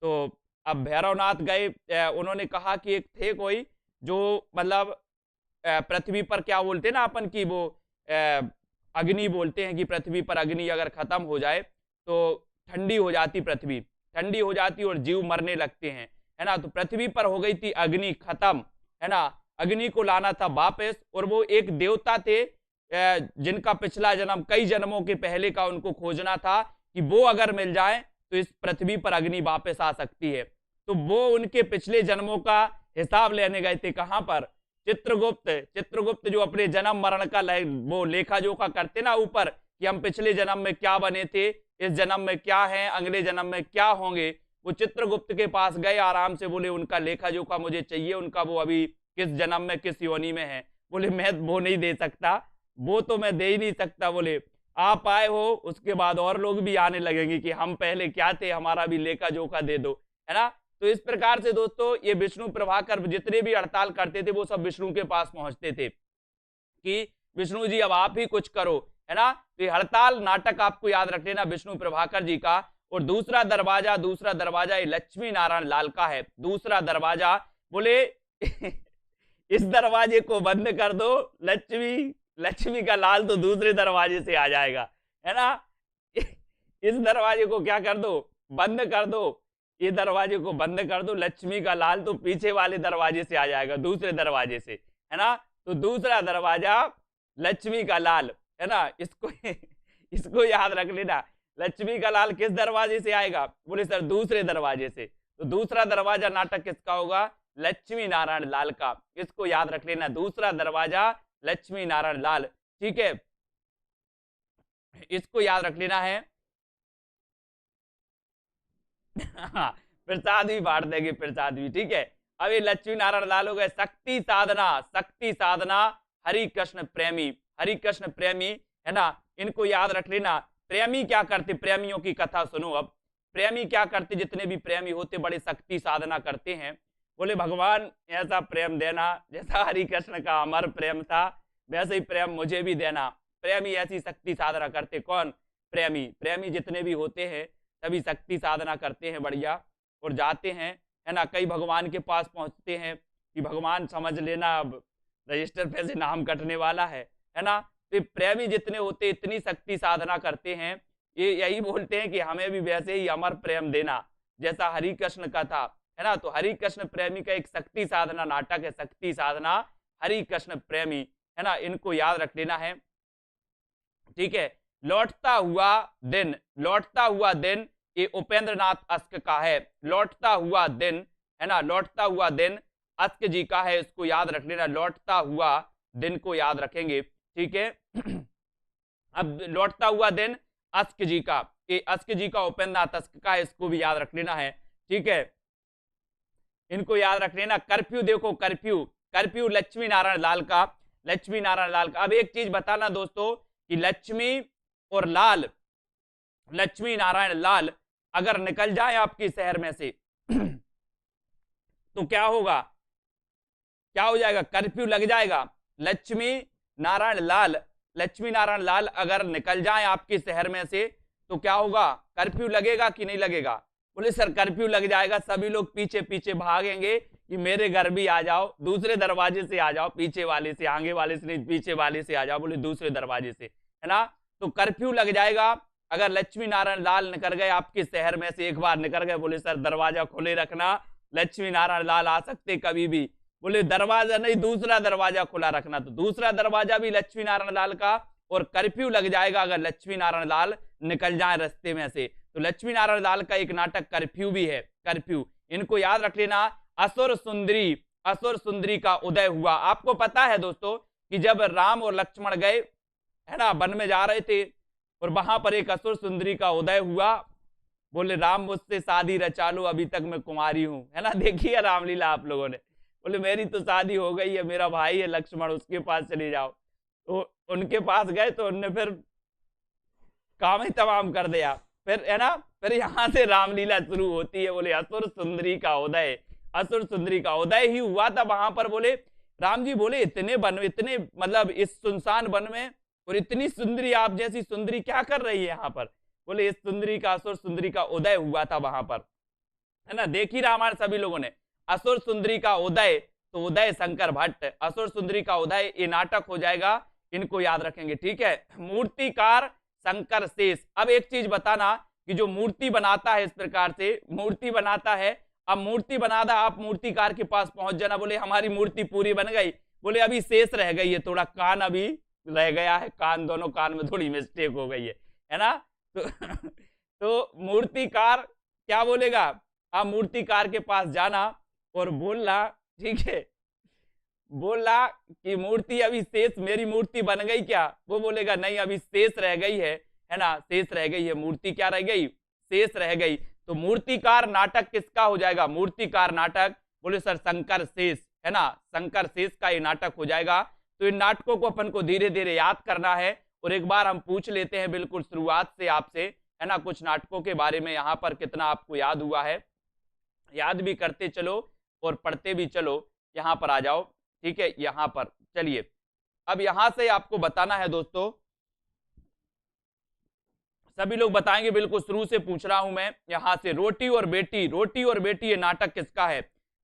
तो अब भैरवनाथ गए, उन्होंने कहा कि एक थे कोई जो मतलब पृथ्वी पर क्या बोलते हैं ना अपन की, वो अग्नि बोलते हैं कि पृथ्वी पर अग्नि अगर खत्म हो जाए तो ठंडी हो जाती पृथ्वी, ठंडी हो जाती और जीव मरने लगते हैं, है ना। तो पृथ्वी पर हो गई थी अग्नि खत्म, है ना। अग्नि को लाना था वापस, और वो एक देवता थे जिनका पिछला जन्म कई जन्मों के पहले का उनको खोजना था कि वो अगर मिल जाए तो इस पृथ्वी पर अग्नि वापस आ सकती है। तो वो उनके पिछले जन्मों का हिसाब लेने गए थे कहां पर? चित्रगुप्त। चित्रगुप्त जो अपने जन्म मरण का वो लेखा जोखा करते ना ऊपर, कि हम पिछले जन्म में क्या बने थे, इस जन्म में क्या है, अगले जन्म में क्या होंगे। वो चित्रगुप्त के पास गए आराम से, बोले उनका लेखा जोखा मुझे चाहिए, उनका वो अभी किस जन्म में किस योनि में है। बोले मैं वो नहीं दे सकता, वो तो मैं दे ही नहीं सकता। बोले आप आए हो उसके बाद और लोग भी आने लगेंगे कि हम पहले क्या थे, हमारा भी लेखा जोखा दे दो, है ना। तो इस प्रकार से दोस्तों ये विष्णु प्रभाकर जितने भी हड़ताल करते थे वो सब विष्णु के पास पहुंचते थे कि विष्णु जी अब आप ही कुछ करो, है ना। तो ये हड़ताल नाटक आपको याद रख लेना विष्णु प्रभाकर जी का। और दूसरा दरवाजा ये लक्ष्मी नारायण लाल का है। दूसरा दरवाजा, बोले इस दरवाजे को बंद कर दो, लक्ष्मी का लाल तो दूसरे दरवाजे से आ जाएगा, है ना। इस दरवाजे को क्या कर दो? बंद कर दो। ये दरवाजे को बंद कर दो, लक्ष्मी का लाल तो पीछे वाले दरवाजे से आ जाएगा, दूसरे दरवाजे से, है ना। तो दूसरा दरवाजा लक्ष्मी का लाल, है ना, इसको इसको याद रख लेना। लक्ष्मी का लाल किस दरवाजे से आएगा? बोले सर दूसरे दरवाजे से। तो दूसरा दरवाजा नाटक किसका होगा? लक्ष्मी नारायण लाल का। इसको याद रख लेना, दूसरा दरवाजा लक्ष्मी नारायण लाल। ठीक है, इसको याद रख लेना है। प्रसाद भी बांट देंगे, प्रसाद भी। ठीक है, अब ये लक्ष्मी नारायण लाल हो गए। शक्ति साधना, शक्ति साधना हरि कृष्ण प्रेमी, हरि कृष्ण प्रेमी, है ना, इनको याद रख लेना। प्रेमी क्या करते? प्रेमियों की कथा सुनो। अब प्रेमी क्या करते? जितने भी प्रेमी होते बड़े शक्ति साधना करते हैं। बोले भगवान ऐसा प्रेम देना जैसा हरि कृष्ण का अमर प्रेम था, वैसे ही प्रेम मुझे भी देना। प्रेमी ऐसी शक्ति साधना करते। कौन? प्रेमी। प्रेमी जितने भी होते हैं सभी शक्ति साधना करते हैं बढ़िया, और जाते हैं, है ना, कई भगवान के पास पहुंचते हैं कि भगवान समझ लेना अब रजिस्टर पे से नाम कटने वाला है ना। तो प्रेमी जितने होते इतनी शक्ति साधना करते हैं, ये यही बोलते हैं कि हमें भी वैसे ही अमर प्रेम देना जैसा हरि कृष्ण का था, है ना। तो हरि कृष्ण प्रेमी का एक शक्ति साधना नाटक है, शक्ति साधना हरि कृष्ण प्रेमी, है ना, इनको याद रख लेना है। ठीक है, लौटता हुआ दिन, लौटता हुआ दिन ये उपेंद्र नाथ अस्क का है। लौटता हुआ दिन, है ना, लौटता हुआ दिन अस्क जी का है, इसको याद रख लेना। लौटता हुआ दिन को याद रखेंगे। ठीक है, अब लौटता हुआ दिन अस्क जी का, ये अस्क जी का उपेंद्र नाथ अस्क का है, इसको भी याद रख लेना है। ठीक है, इनको याद रख लेना। कर्फ्यू देखो, कर्फ्यू, कर्फ्यू लक्ष्मी नारायण लाल का, लक्ष्मी नारायण लाल का। अब एक चीज बताना दोस्तों कि लक्ष्मी और लाल, लक्ष्मी नारायण लाल अगर निकल जाए आपके शहर में से तो क्या होगा? क्या हो जाएगा? कर्फ्यू लग जाएगा। लक्ष्मी नारायण लाल, लक्ष्मी नारायण लाल अगर निकल जाए आपके शहर में से तो क्या होगा? कर्फ्यू लगेगा कि नहीं लगेगा? बोले सर कर्फ्यू लग जाएगा, सभी लोग पीछे पीछे भागेंगे कि मेरे घर भी आ जाओ, दूसरे दरवाजे से आ जाओ, पीछे वाले से, आगे वाले से नहीं, पीछे वाले से आ जाओ, बोले दूसरे दरवाजे से, है ना। तो कर्फ्यू लग जाएगा अगर लक्ष्मी नारायण लाल निकल गए आपके शहर में से, एक बार निकल गए, बोले सर दरवाजा खोले रखना, लक्ष्मी नारायण लाल आ सकते कभी भी। बोले दरवाजा नहीं, दूसरा दरवाजा खुला रखना। तो दूसरा दरवाजा भी लक्ष्मी नारायण लाल का, और कर्फ्यू लग जाएगा अगर लक्ष्मी नारायण लाल निकल जाए रास्ते में से। तो लक्ष्मी नारायण लाल का एक नाटक कर्फ्यू भी है, कर्फ्यू, इनको याद रख लेना। असुर सुंदरी, असुर सुंदरी का उदय हुआ। आपको पता है दोस्तों कि जब राम और लक्ष्मण गए, है ना, वन में जा रहे थे, और वहां पर एक असुर सुंदरी का उदय हुआ। बोले राम मुझसे शादी रचा लो, अभी तक मैं कुमारी हूं, है ना। देखिए रामलीला आप लोगों ने। बोले मेरी तो शादी हो गई है, मेरा भाई है लक्ष्मण, उसके पास चले जाओ। तो उनके पास गए तो उनने फिर काम ही तमाम कर दिया। फिर, है ना, फिर यहाँ से रामलीला शुरू होती है। बोले असुर सुंदरी का उदय, असुर सुंदरी का उदय ही हुआ था वहां पर। बोले राम जी, बोले इतने वन, इतने मतलब इस सुनसान वन में, और इतनी सुंदरी आप जैसी सुंदरी क्या कर रही है यहाँ पर? बोले इस सुंदरी का, असुर सुंदरी का उदय हुआ था वहां पर, है ना। देखी रामायण सभी लोगों ने। असुर सुंदरी का उदय, तो उदय शंकर भट्ट, असुर सुंदरी का उदय, ये नाटक हो जाएगा, इनको याद रखेंगे। ठीक है, मूर्तिकार शंकर शेष। अब एक चीज बताना कि जो मूर्ति बनाता है, इस प्रकार से मूर्ति बनाता है, अब मूर्ति बनाता, आप मूर्तिकार के पास पहुंच जाना। बोले हमारी मूर्ति पूरी बन गई, बोले अभी शेष रह गई है, थोड़ा कान अभी रह गया है, कान, दोनों कान में थोड़ी मिस्टेक हो गई है ना। तो मूर्तिकार क्या बोलेगा? आप मूर्तिकार के पास जाना और बोलना, ठीक है, बोला कि मूर्ति अभी शेष, मेरी मूर्ति बन गई क्या? वो बोलेगा नहीं, अभी शेष रह गई है ना, शेष रह गई है, मूर्ति क्या रह गई? शेष रह गई। तो मूर्तिकार नाटक किसका हो जाएगा? मूर्तिकार नाटक, बोले सर शंकर शेष, है ना, शंकर शेष का ये नाटक हो जाएगा। तो इन नाटकों को अपन को धीरे धीरे याद करना है, और एक बार हम पूछ लेते हैं बिल्कुल शुरुआत से आपसे, है ना, कुछ नाटकों के बारे में यहाँ पर कितना आपको याद हुआ है। याद भी करते चलो और पढ़ते भी चलो। यहाँ पर आ जाओ, ठीक है, यहाँ पर चलिए। अब यहां से आपको बताना है दोस्तों, सभी लोग बताएंगे, बिल्कुल शुरू से पूछ रहा हूं मैं। यहां से रोटी और बेटी, रोटी और बेटी ये नाटक किसका है?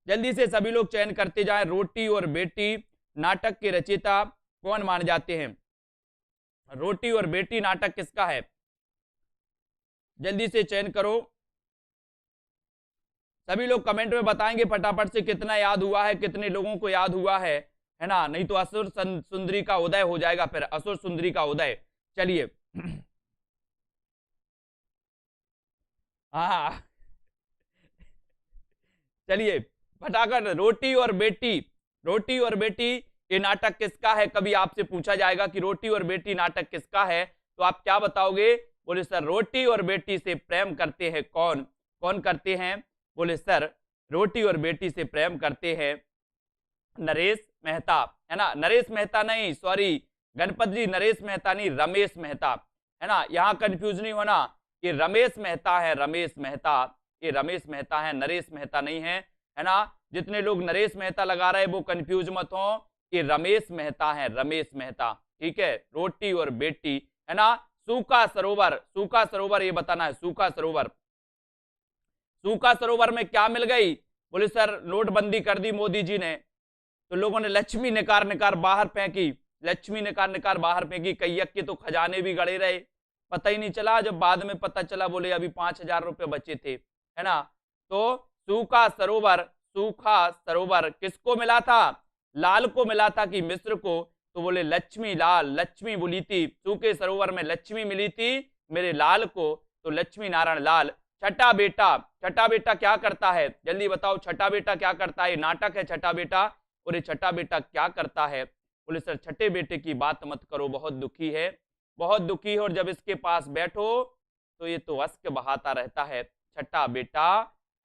जल्दी से सभी लोग चयन करते जाएं। रोटी और बेटी नाटक के रचयिता कौन माने जाते हैं? रोटी और बेटी नाटक किसका है? जल्दी से चयन करो। सभी लोग कमेंट में बताएंगे फटाफट से कितना याद हुआ है, कितने लोगों को याद हुआ है ना। नहीं तो असुर सुंदरी का उदय हो जाएगा, फिर असुर सुंदरी का उदय, चलिए हाँ चलिए फटाफट, रोटी और बेटी, रोटी और बेटी ये नाटक किसका है? कभी आपसे पूछा जाएगा कि रोटी और बेटी नाटक किसका है, तो आप क्या बताओगे? बोले सर रोटी और बेटी से प्रेम करते हैं कौन? कौन करते हैं? बोले सर रोटी और बेटी से प्रेम करते हैं नरेश मेहता, है ना? नरेश मेहता नहीं, सॉरी गणपत जी, नरेश मेहता नहीं, रमेश मेहता, है ना? यहां कंफ्यूज नहीं होना, ये रमेश मेहता है, रमेश मेहता, ये रमेश मेहता है, नरेश मेहता नहीं है ना? जितने लोग नरेश मेहता लगा रहे हैं वो कंफ्यूज मत हो, ये रमेश मेहता है, रमेश मेहता, ठीक है? रोटी और बेटी, है ना? सूखा सरोवर, सूखा सरोवर ये बताना है, सूखा सरोवर, सूखा सरोवर में क्या मिल गई? बोले सर नोटबंदी कर दी मोदी जी ने, तो लोगों ने लक्ष्मी निकार निकार बाहर फेंकी, लक्ष्मी निकार निकार बाहर फेंकी, कैयक के तो खजाने भी गड़े रहे, पता ही नहीं चला, जब बाद में पता चला बोले अभी 5,000 रुपए बचे थे, है ना? तो सूखा सरोवर, सूखा सरोवर किसको मिला था? लाल को मिला था कि मिस्र को? तो बोले लक्ष्मी लाल, लक्ष्मी बोली थी, सूखे सरोवर में लक्ष्मी मिली थी मेरे लाल को, तो लक्ष्मी नारायण लाल। छठा बेटा, छठा बेटा क्या करता है? जल्दी बताओ, छठा बेटा क्या करता है? नाटक है छठा बेटा, और ये छठा बेटा क्या करता है? बोले सर छठे बेटे की बात मत करो, बहुत दुखी है, बहुत दुखी है, और जब इसके पास बैठो तो ये तो अश्क बहाता रहता है, छठा बेटा,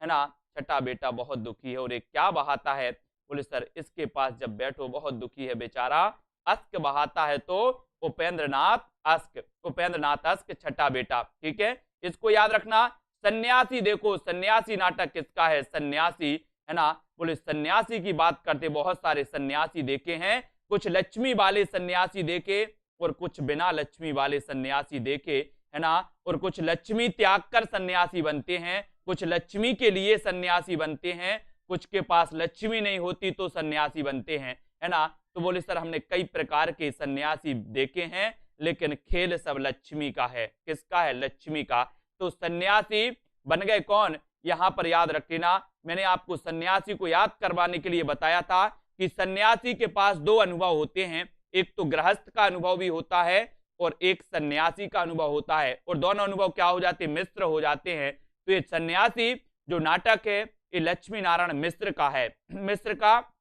है ना? छठा बेटा बहुत दुखी है, और ये क्या बहाता है? बोले सर इसके पास जब बैठो बहुत दुखी है बेचारा, अश्क बहाता है, तो उपेंद्र नाथ अश्क, उपेंद्र नाथ अश्क छठा बेटा, ठीक है? इसको याद रखना। सन्यासी देखो, सन्यासी नाटक किसका है? सन्यासी, है ना? बोले सन्यासी की बात करते, बहुत सारे सन्यासी देखे हैं, कुछ लक्ष्मी वाले सन्यासी देखे और कुछ बिना लक्ष्मी वाले सन्यासी देखे, है ना? और कुछ लक्ष्मी त्याग कर सन्यासी बनते हैं, कुछ लक्ष्मी के लिए सन्यासी बनते हैं, कुछ के पास लक्ष्मी नहीं होती तो सन्यासी बनते हैं, है ना? तो बोले सर हमने कई प्रकार के सन्यासी देखे हैं, लेकिन खेल सब लक्ष्मी का है। किसका है? लक्ष्मी का। तो सन्यासी बन गए कौन? यहां पर याद रख लेना, मैंने आपको सन्यासी को याद करवाने के लिए बताया था कि सन्यासी के पास दो अनुभव होते हैं, एक तो गृहस्थ का अनुभव भी होता है और एक सन्यासी का अनुभव होता है, और दोनों अनुभव क्या हो जाते हैं? मिश्र हो जाते हैं। तो ये सन्यासी जो नाटक है ये लक्ष्मी नारायण मिश्र का है, मिश्र का,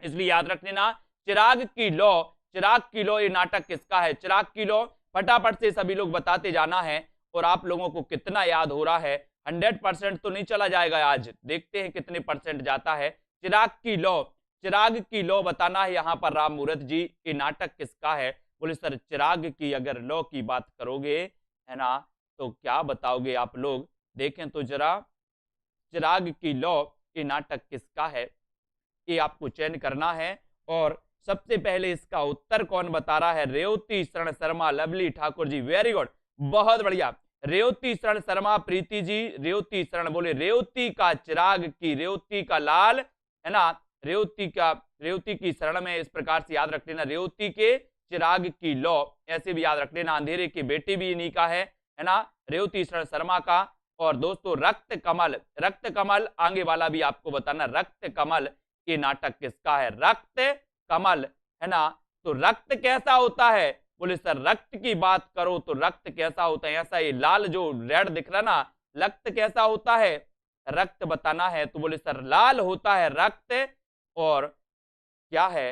इसलिए याद रख लेना। चिराग की लौ, चिराग की लौ ये नाटक किसका है? चिराग की लौ फटाफट से सभी लोग बताते जाना है, और आप लोगों को कितना याद हो रहा है? 100% तो नहीं चला जाएगा आज, देखते हैं कितने परसेंट जाता है। चिराग की लौ, चिराग की लौ बताना है यहाँ पर राम मूरत जी, ये नाटक किसका है? बोले सर चिराग की अगर लौ की बात करोगे, है ना, तो क्या बताओगे आप लोग? देखें तो जरा, चिराग की लौ ये नाटक किसका है? ये आपको चयन करना है, और सबसे पहले इसका उत्तर कौन बता रहा है? रेवती शरण Sharma, lovely Thakur ji, very good, बहुत बढ़िया। रेवती शरण शर्मा, प्रीति जी, रेवती शरण बोले रेवती का चिराग की, रेवती का लाल, है ना? रेवती का, रेवती की शरण में, इस प्रकार से याद रख लेना, रेवती के चिराग की लौ, ऐसे भी याद रख लेना। अंधेरे के बेटे भी इन्हीं का है ना? रेवती शरण शर्मा का। और दोस्तों रक्त कमल, रक्त कमल आगे वाला भी आपको बताना, रक्त कमल ये नाटक किसका है? रक्त कमल, है ना? तो रक्त कैसा होता है? बोले सर रक्त की बात करो तो रक्त कैसा होता है? ऐसा ये लाल जो रेड दिख रहा ना, रक्त कैसा होता है? रक्त बताना है, तो बोले सर लाल होता है रक्त, और क्या है?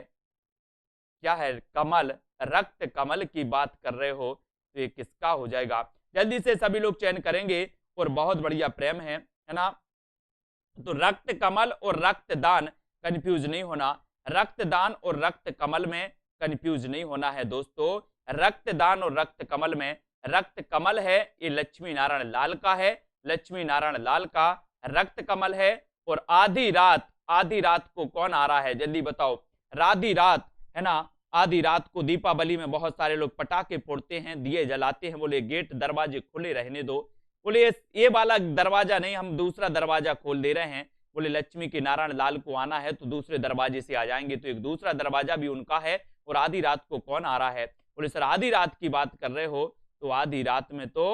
क्या है? कमल, रक्त कमल की बात कर रहे हो, तो ये किसका हो जाएगा? जल्दी से सभी लोग चयन करेंगे, और बहुत बढ़िया प्रेम है ना? तो रक्त कमल और रक्तदान कंफ्यूज नहीं होना, रक्तदान और रक्त कमल में कंफ्यूज नहीं होना है दोस्तों। रक्तदान और रक्त कमल में, रक्त कमल है ये लक्ष्मी नारायण लाल का है, लक्ष्मी नारायण लाल का रक्त कमल है। और आधी रात, आधी रात को कौन आ रहा है? जल्दी बताओ। राधी रात, है ना? आधी रात को दीपावली में बहुत सारे लोग पटाखे फोड़ते हैं, दिए जलाते हैं, बोले गेट दरवाजे खुले रहने दो, बोले ये वाला दरवाजा नहीं, हम दूसरा दरवाजा खोल दे रहे हैं, बोले लक्ष्मी के नारायण लाल को आना है तो दूसरे दरवाजे से आ जाएंगे, तो एक दूसरा दरवाजा भी उनका है। और आधी रात को कौन आ रहा है? बोले सर आधी रात की बात कर रहे हो, तो आधी रात में तो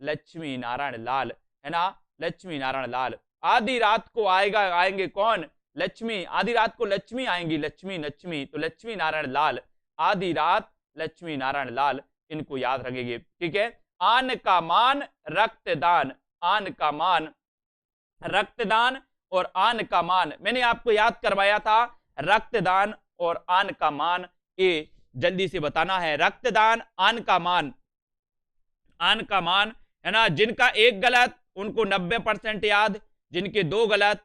लक्ष्मी नारायण लाल, है ना? लक्ष्मी नारायण लाल। आधी रात को आएगा, आएंगे कौन? लक्ष्मी, आधी रात को लक्ष्मी आएंगी, लक्ष्मी, लक्ष्मी, तो लक्ष्मी नारायण लाल, आधी रात लक्ष्मी नारायण लाल। इनको याद रखेंगे, ठीक है। आन का मान रक्तदान, आन का मान रक्तदान और आन का मान, मैंने आपको याद करवाया था रक्तदान और आन का मान, ये जल्दी से बताना है। रक्तदान, आन का मान, आन का मान है ना, जिनका एक गलत उनको 90% याद, जिनके दो गलत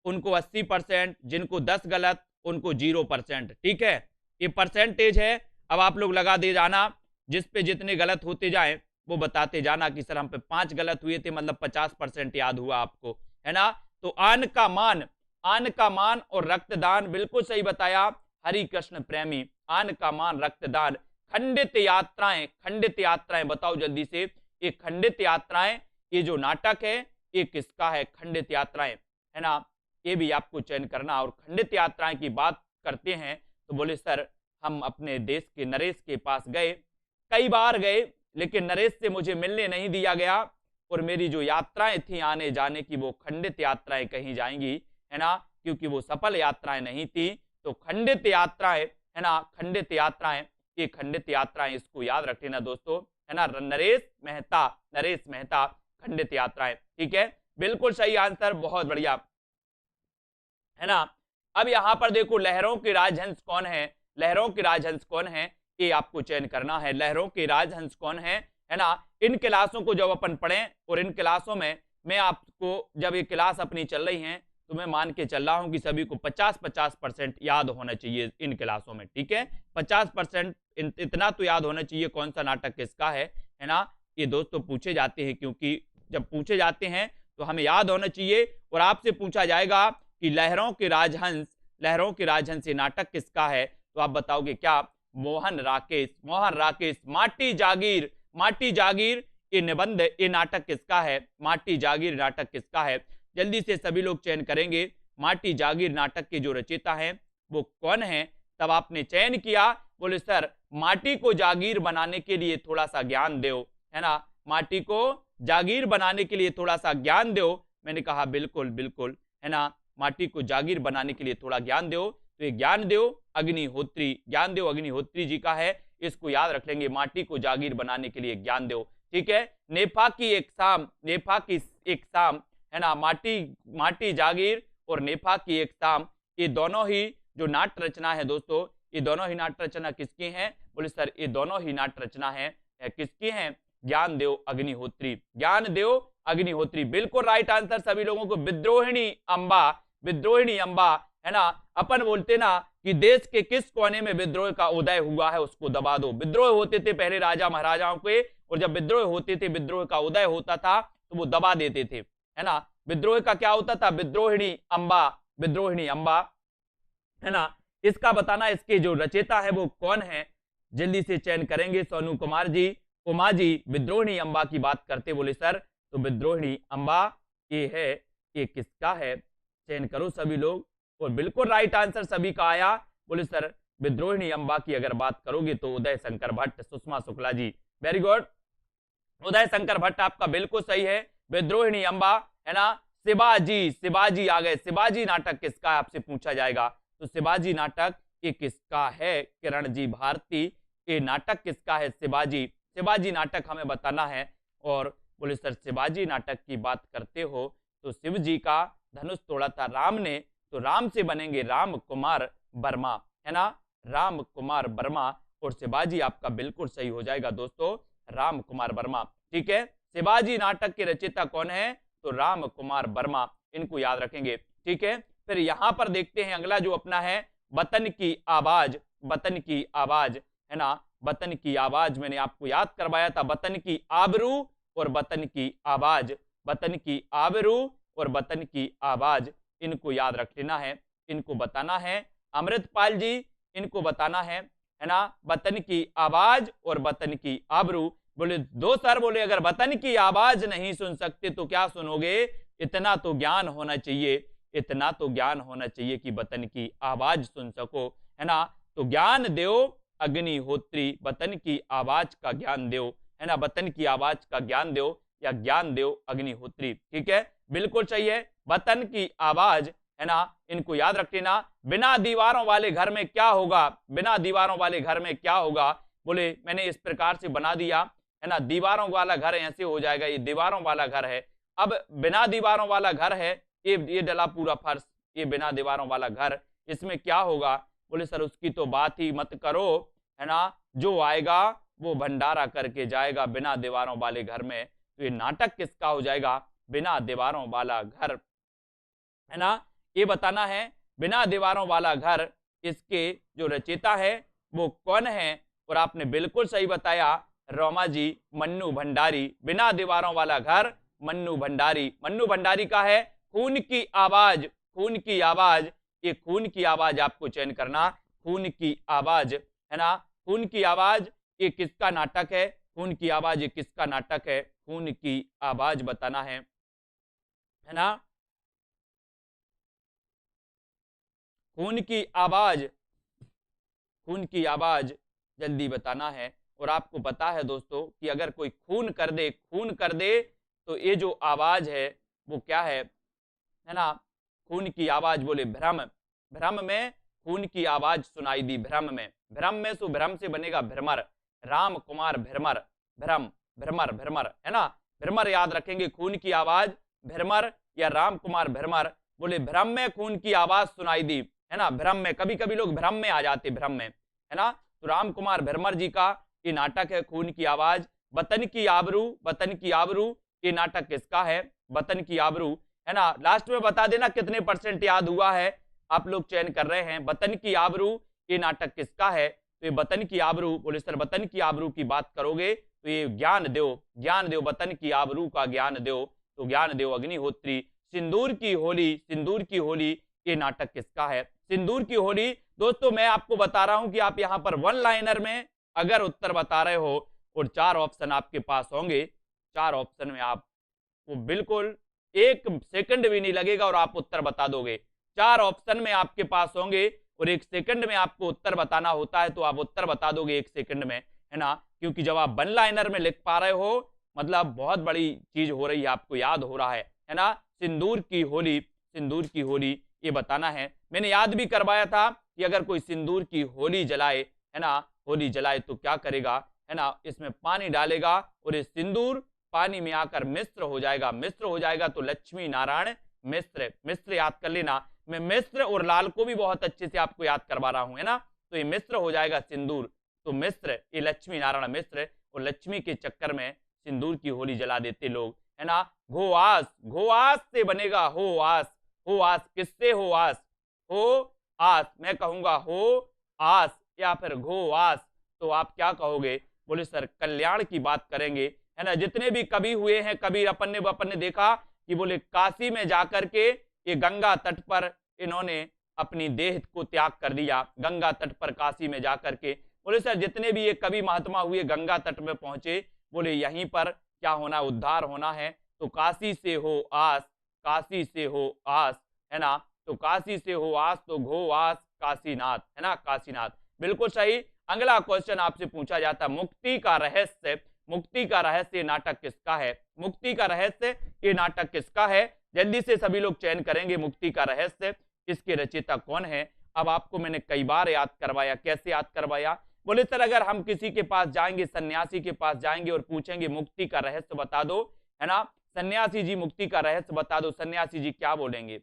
उनको 80%, जिनको 10 गलत उनको 0%, ठीक है। ये परसेंटेज है, अब आप लोग लगा दे जाना, जिस पे जितने गलत होते जाए वो बताते जाना कि सर हम पे 5 गलत हुए थे, मतलब 50% याद हुआ आपको, है ना। तो आन का मान, आन का मान और रक्तदान बिल्कुल सही बताया हरि कृष्ण प्रेमी। आन का मान रक्तदान। खंडित यात्राएं, खंडित यात्राएं बताओ जल्दी से, ये खंडित यात्राएं, ये जो नाटक है ये किसका है? खंडित यात्राएं, है ना, ये भी आपको चयन करना। और खंडित यात्राएं की बात करते हैं तो बोले सर हम अपने देश के नरेश के पास गए, कई बार गए, लेकिन नरेश से मुझे मिलने नहीं दिया गया, और मेरी जो यात्राएं थी आने जाने की वो खंडित यात्राएं कहीं जाएंगी, है ना, क्योंकि वो सफल यात्राएं नहीं थी। तो खंडित यात्राएं, है ना, खंडित यात्राएं, ये खंडित यात्राएं, इसको याद रख लेना दोस्तों, है ना। नरेश मेहता, नरेश मेहता, खंडित यात्राएं, ठीक है, बिल्कुल सही आंसर, बहुत बढ़िया, है ना। अब यहां पर देखो लहरों के राजहंस कौन है, लहरों के राजहंस कौन है, ये आपको चयन करना है। लहरों के राजहंस कौन है ना। इन क्लासों को जब अपन पढ़ें, और इन क्लासों में मैं आपको, जब ये क्लास अपनी चल रही है तो मैं मान के चल रहा हूं कि सभी को 50-50% याद होना चाहिए इन क्लासों में, ठीक है। 50% इतना तो याद होना चाहिए कौन सा नाटक किसका है ना। ये दोस्तों पूछे जाते हैं, क्योंकि जब पूछे जाते हैं तो हमें याद होना चाहिए। और आपसे पूछा जाएगा कि लहरों के राजहंस, लहरों के राजहंस ये नाटक किसका है, तो आप बताओगे क्या? मोहन राकेश, मोहन राकेश। माटी जागीर, माटी जागीर, ये निबंध, ये नाटक किसका है? माटी जागीर नाटक किसका है? जल्दी से सभी लोग चयन करेंगे। माटी जागीर नाटक के जो रचयिता हैं वो कौन है? तब आपने चयन किया, बोले सर माटी को जागीर बनाने के लिए थोड़ा सा ज्ञान दो, है ना, माटी को जागीर बनाने के लिए थोड़ा सा ज्ञान दो। मैंने कहा बिल्कुल बिल्कुल, है ना, माटी को जागीर बनाने के लिए थोड़ा ज्ञान दो। तो ये ज्ञानदेव अग्निहोत्री, ज्ञानदेव अग्निहोत्री जी का है, इसको याद रख लेंगे, माटी को जागीर बनाने के लिए ज्ञानदेव, ठीक है। नेफा की एक शाम, नेफा की एक शाम, है ना, माटी, माटी जागीर और नेफा की एक शाम, ये दोनों ही जो नाट्य रचना है दोस्तों, ये दोनों ही नाट्य रचना किसकी हैं? बोले सर ये दोनों ही नाट्य रचना है किसकी हैं? ज्ञानदेव अग्निहोत्री, ज्ञानदेव अग्निहोत्री, बिल्कुल राइट आंसर सभी लोगों को। विद्रोहिणी अंबा, विद्रोहिणी अंबा, है ना, अपन बोलते ना कि देश के किस कोने में विद्रोह का उदय हुआ है उसको दबा दो। विद्रोह होते थे पहले राजा महाराजाओं के, और जब विद्रोह होते थे, विद्रोह का उदय होता था तो वो दबा देते थे, है ना। विद्रोह का क्या होता था? विद्रोहिणी अंबा, विद्रोहिणी अंबा, है ना। इसका बताना, इसके जो रचयिता है वो कौन है? जल्दी से चयन करेंगे। सोनू कुमार जी, उमा जी, विद्रोहिणी अंबा की बात करते, बोले सर तो विद्रोहिणी अंबा ये है, ये किसका है? चयन करो सभी लोग, और बिल्कुल राइट आंसर सभी का आया। बोले सर विद्रोहिणी अंबा की अगर बात करोगे तो उदय शंकर भट्ट, सुषमा शुक्ला जी, वेरी गुड, उदय शंकर भट्ट आपका बिल्कुल सही है। विद्रोहिणी अंबा, है ना। शिवाजी, शिवाजी आ गए, शिवाजी नाटक किसका है आपसे पूछा जाएगा, तो शिवाजी नाटक ये किसका है? किरण जी भारती, ये नाटक किसका है? शिवाजी, शिवाजी नाटक हमें बताना है। और बोले सर शिवाजी नाटक की बात करते हो तो शिव जी का धनुष तोड़ा था राम ने, तो राम से बनेंगे राम कुमार वर्मा, है ना, राम कुमार वर्मा। और शिवाजी आपका बिल्कुल सही हो जाएगा दोस्तों, राम कुमार वर्मा, ठीक है। शिवाजी नाटक के रचयिता कौन है? तो राम कुमार वर्मा, इनको याद रखेंगे, ठीक है। फिर यहां पर देखते हैं अगला जो अपना है, वतन की आवाज, वतन की आवाज, है ना, वतन की आवाज मैंने आपको याद करवाया था। वतन की आबरू और वतन की आवाज, वतन की आबरू और वतन की आवाज, इनको याद रख लेना है, इनको बताना है। अमृतपाल जी, इनको बताना है ना, वतन की आवाज और वतन की आबरू। बोले दो सर, बोले अगर वतन की आवाज नहीं सुन सकते तो क्या सुनोगे? इतना तो ज्ञान होना चाहिए, इतना तो ज्ञान होना चाहिए कि वतन की आवाज सुन सको, है ना। तो ज्ञान देव अग्निहोत्री, वतन की आवाज का ज्ञान देव, है ना, वतन की आवाज का ज्ञान देव या ज्ञान देव अग्निहोत्री, ठीक है, बिल्कुल सही है। वतन की आवाज, है ना, इनको याद रख लेना। बिना दीवारों वाले घर में क्या होगा? बिना दीवारों वाले घर में क्या होगा? बोले मैंने इस प्रकार से बना दिया, है ना, दीवारों वाला घर ऐसे हो जाएगा, ये दीवारों वाला घर है। अब बिना दीवारों वाला घर है, ये डला पूरा फर्श, ये बिना दीवारों वाला घर, इसमें क्या होगा? बोले सर उसकी तो बात ही मत करो, है ना, जो आएगा वो भंडारा करके जाएगा बिना दीवारों वाले घर में। तो ये नाटक किसका हो जाएगा? बिना दीवारों वाला घर, है ना, ये बताना है। बिना दीवारों वाला घर, इसके जो रचयिता है वो कौन है? और आपने बिल्कुल सही बताया, रोमाजी मन्नू भंडारी। बिना दीवारों वाला घर, मन्नू भंडारी। मन्नू भंडारी का है खून की आवाज। खून की आवाज, ये खून की आवाज आपको चयन करना, खून की आवाज, है ना। खून की आवाज ये किसका नाटक है? खून की आवाज ये किसका नाटक है? खून की आवाज बताना है ना। खून की आवाज, खून की आवाज जल्दी बताना है। और आपको पता है दोस्तों कि अगर कोई खून कर दे, खून कर दे, तो ये जो आवाज है वो क्या है ना। खून की आवाज बोले भ्रम। भ्रम में खून की आवाज सुनाई दी, भ्रम में। भ्रम में सो भ्रम से बनेगा भ्रमर, राम कुमार भ्रमर। भ्रम, भ्रमर, भ्रमर, है ना। भ्रमर याद रखेंगे, खून की आवाज भ्रमर या राम कुमार भ्रमर। बोले भ्रम में खून की आवाज सुनाई दी, है ना। भ्रम में, कभी कभी लोग भ्रम में आ जाते, भ्रम में, है ना। तो राम कुमार भ्रमर जी का ये नाटक है खून की आवाज। वतन की आबरू, वतन की आबरू, ये नाटक किसका है? वतन की आबरू, है ना। लास्ट में बता देना कितने % याद हुआ है, आप लोग चयन कर रहे हैं। वतन की आबरू, ये नाटक किसका है? तो ये वतन की आबरू, बोले सर वतन की आबरू की बात करोगे तो ये ज्ञान देव, ज्ञान देव, वतन की आबरू का ज्ञान देव, तो ज्ञान देव अग्निहोत्री। सिंदूर की होली, सिंदूर की होली, ये नाटक किसका है? सिंदूर की होली। दोस्तों मैं आपको बता रहा हूं कि आप यहां पर वन लाइनर में अगर उत्तर बता रहे हो और 4 ऑप्शन आपके पास होंगे, 4 ऑप्शन में आप वो बिल्कुल 1 सेकंड भी नहीं लगेगा और आप उत्तर बता दोगे। 4 ऑप्शन में आपके पास होंगे और 1 सेकंड में आपको उत्तर बताना होता है, तो आप उत्तर बता दोगे 1 सेकंड में, है ना। क्योंकि जब आप वन लाइनर में लिख पा रहे हो, मतलब बहुत बड़ी चीज हो रही है, आपको याद हो रहा है ना। सिंदूर की होली, सिंदूर की होली, ये बताना है। मैंने याद भी करवाया था कि अगर कोई सिंदूर की होली जलाए, है ना, होली जलाए तो क्या करेगा, है ना, इसमें पानी डालेगा और ये सिंदूर पानी में आकर मिश्र हो जाएगा। मिश्र हो जाएगा तो लक्ष्मी नारायण मिश्र। मिश्र याद कर लेना, मैं मिश्र और लाल को भी बहुत अच्छे से आपको याद करवा रहा हूं, है ना। तो ये मिश्र हो जाएगा सिंदूर, तो मिश्र, ये लक्ष्मी नारायण मिश्र। और लक्ष्मी के चक्कर में सिंदूर की होली जला देते लोग, है ना। घोआस, घोआस से बनेगा हो आस। हो आस किससे? हो आस, हो आस, मैं कहूंगा हो आस या फिर घो आस, तो आप क्या कहोगे? बोले सर कल्याण की बात करेंगे, है ना। जितने भी कवि हुए हैं, कबीर अपन ने देखा कि बोले काशी में जाकर के ये गंगा तट पर इन्होंने अपनी देह को त्याग कर दिया, गंगा तट पर काशी में जाकर के। बोले सर जितने भी ये कवि महात्मा हुए गंगा तट में पहुंचे, बोले यहीं पर क्या होना? उद्धार होना है। तो काशी से हो आस, काशी से हो आस, है ना। तो काशी से हो आस, तो घो आस काशीनाथ, है ना, काशीनाथ, बिल्कुल सही। अगला क्वेश्चन आपसे पूछा जाता, मुक्ति का रहस्य, मुक्ति का रहस्य नाटक किसका है? मुक्ति का रहस्य ये नाटक किसका है? जल्दी से सभी लोग चयन करेंगे। मुक्ति का रहस्य, इसके रचयिता कौन है? अब आपको मैंने कई बार याद करवाया, कैसे याद करवाया? बोले सर अगर हम किसी के पास जाएंगे, सन्यासी के पास जाएंगे और पूछेंगे मुक्ति का रहस्य बता दो, है ना, सन्यासी जी मुक्ति का रहस्य बता दो, सन्यासी जी क्या बोलेंगे?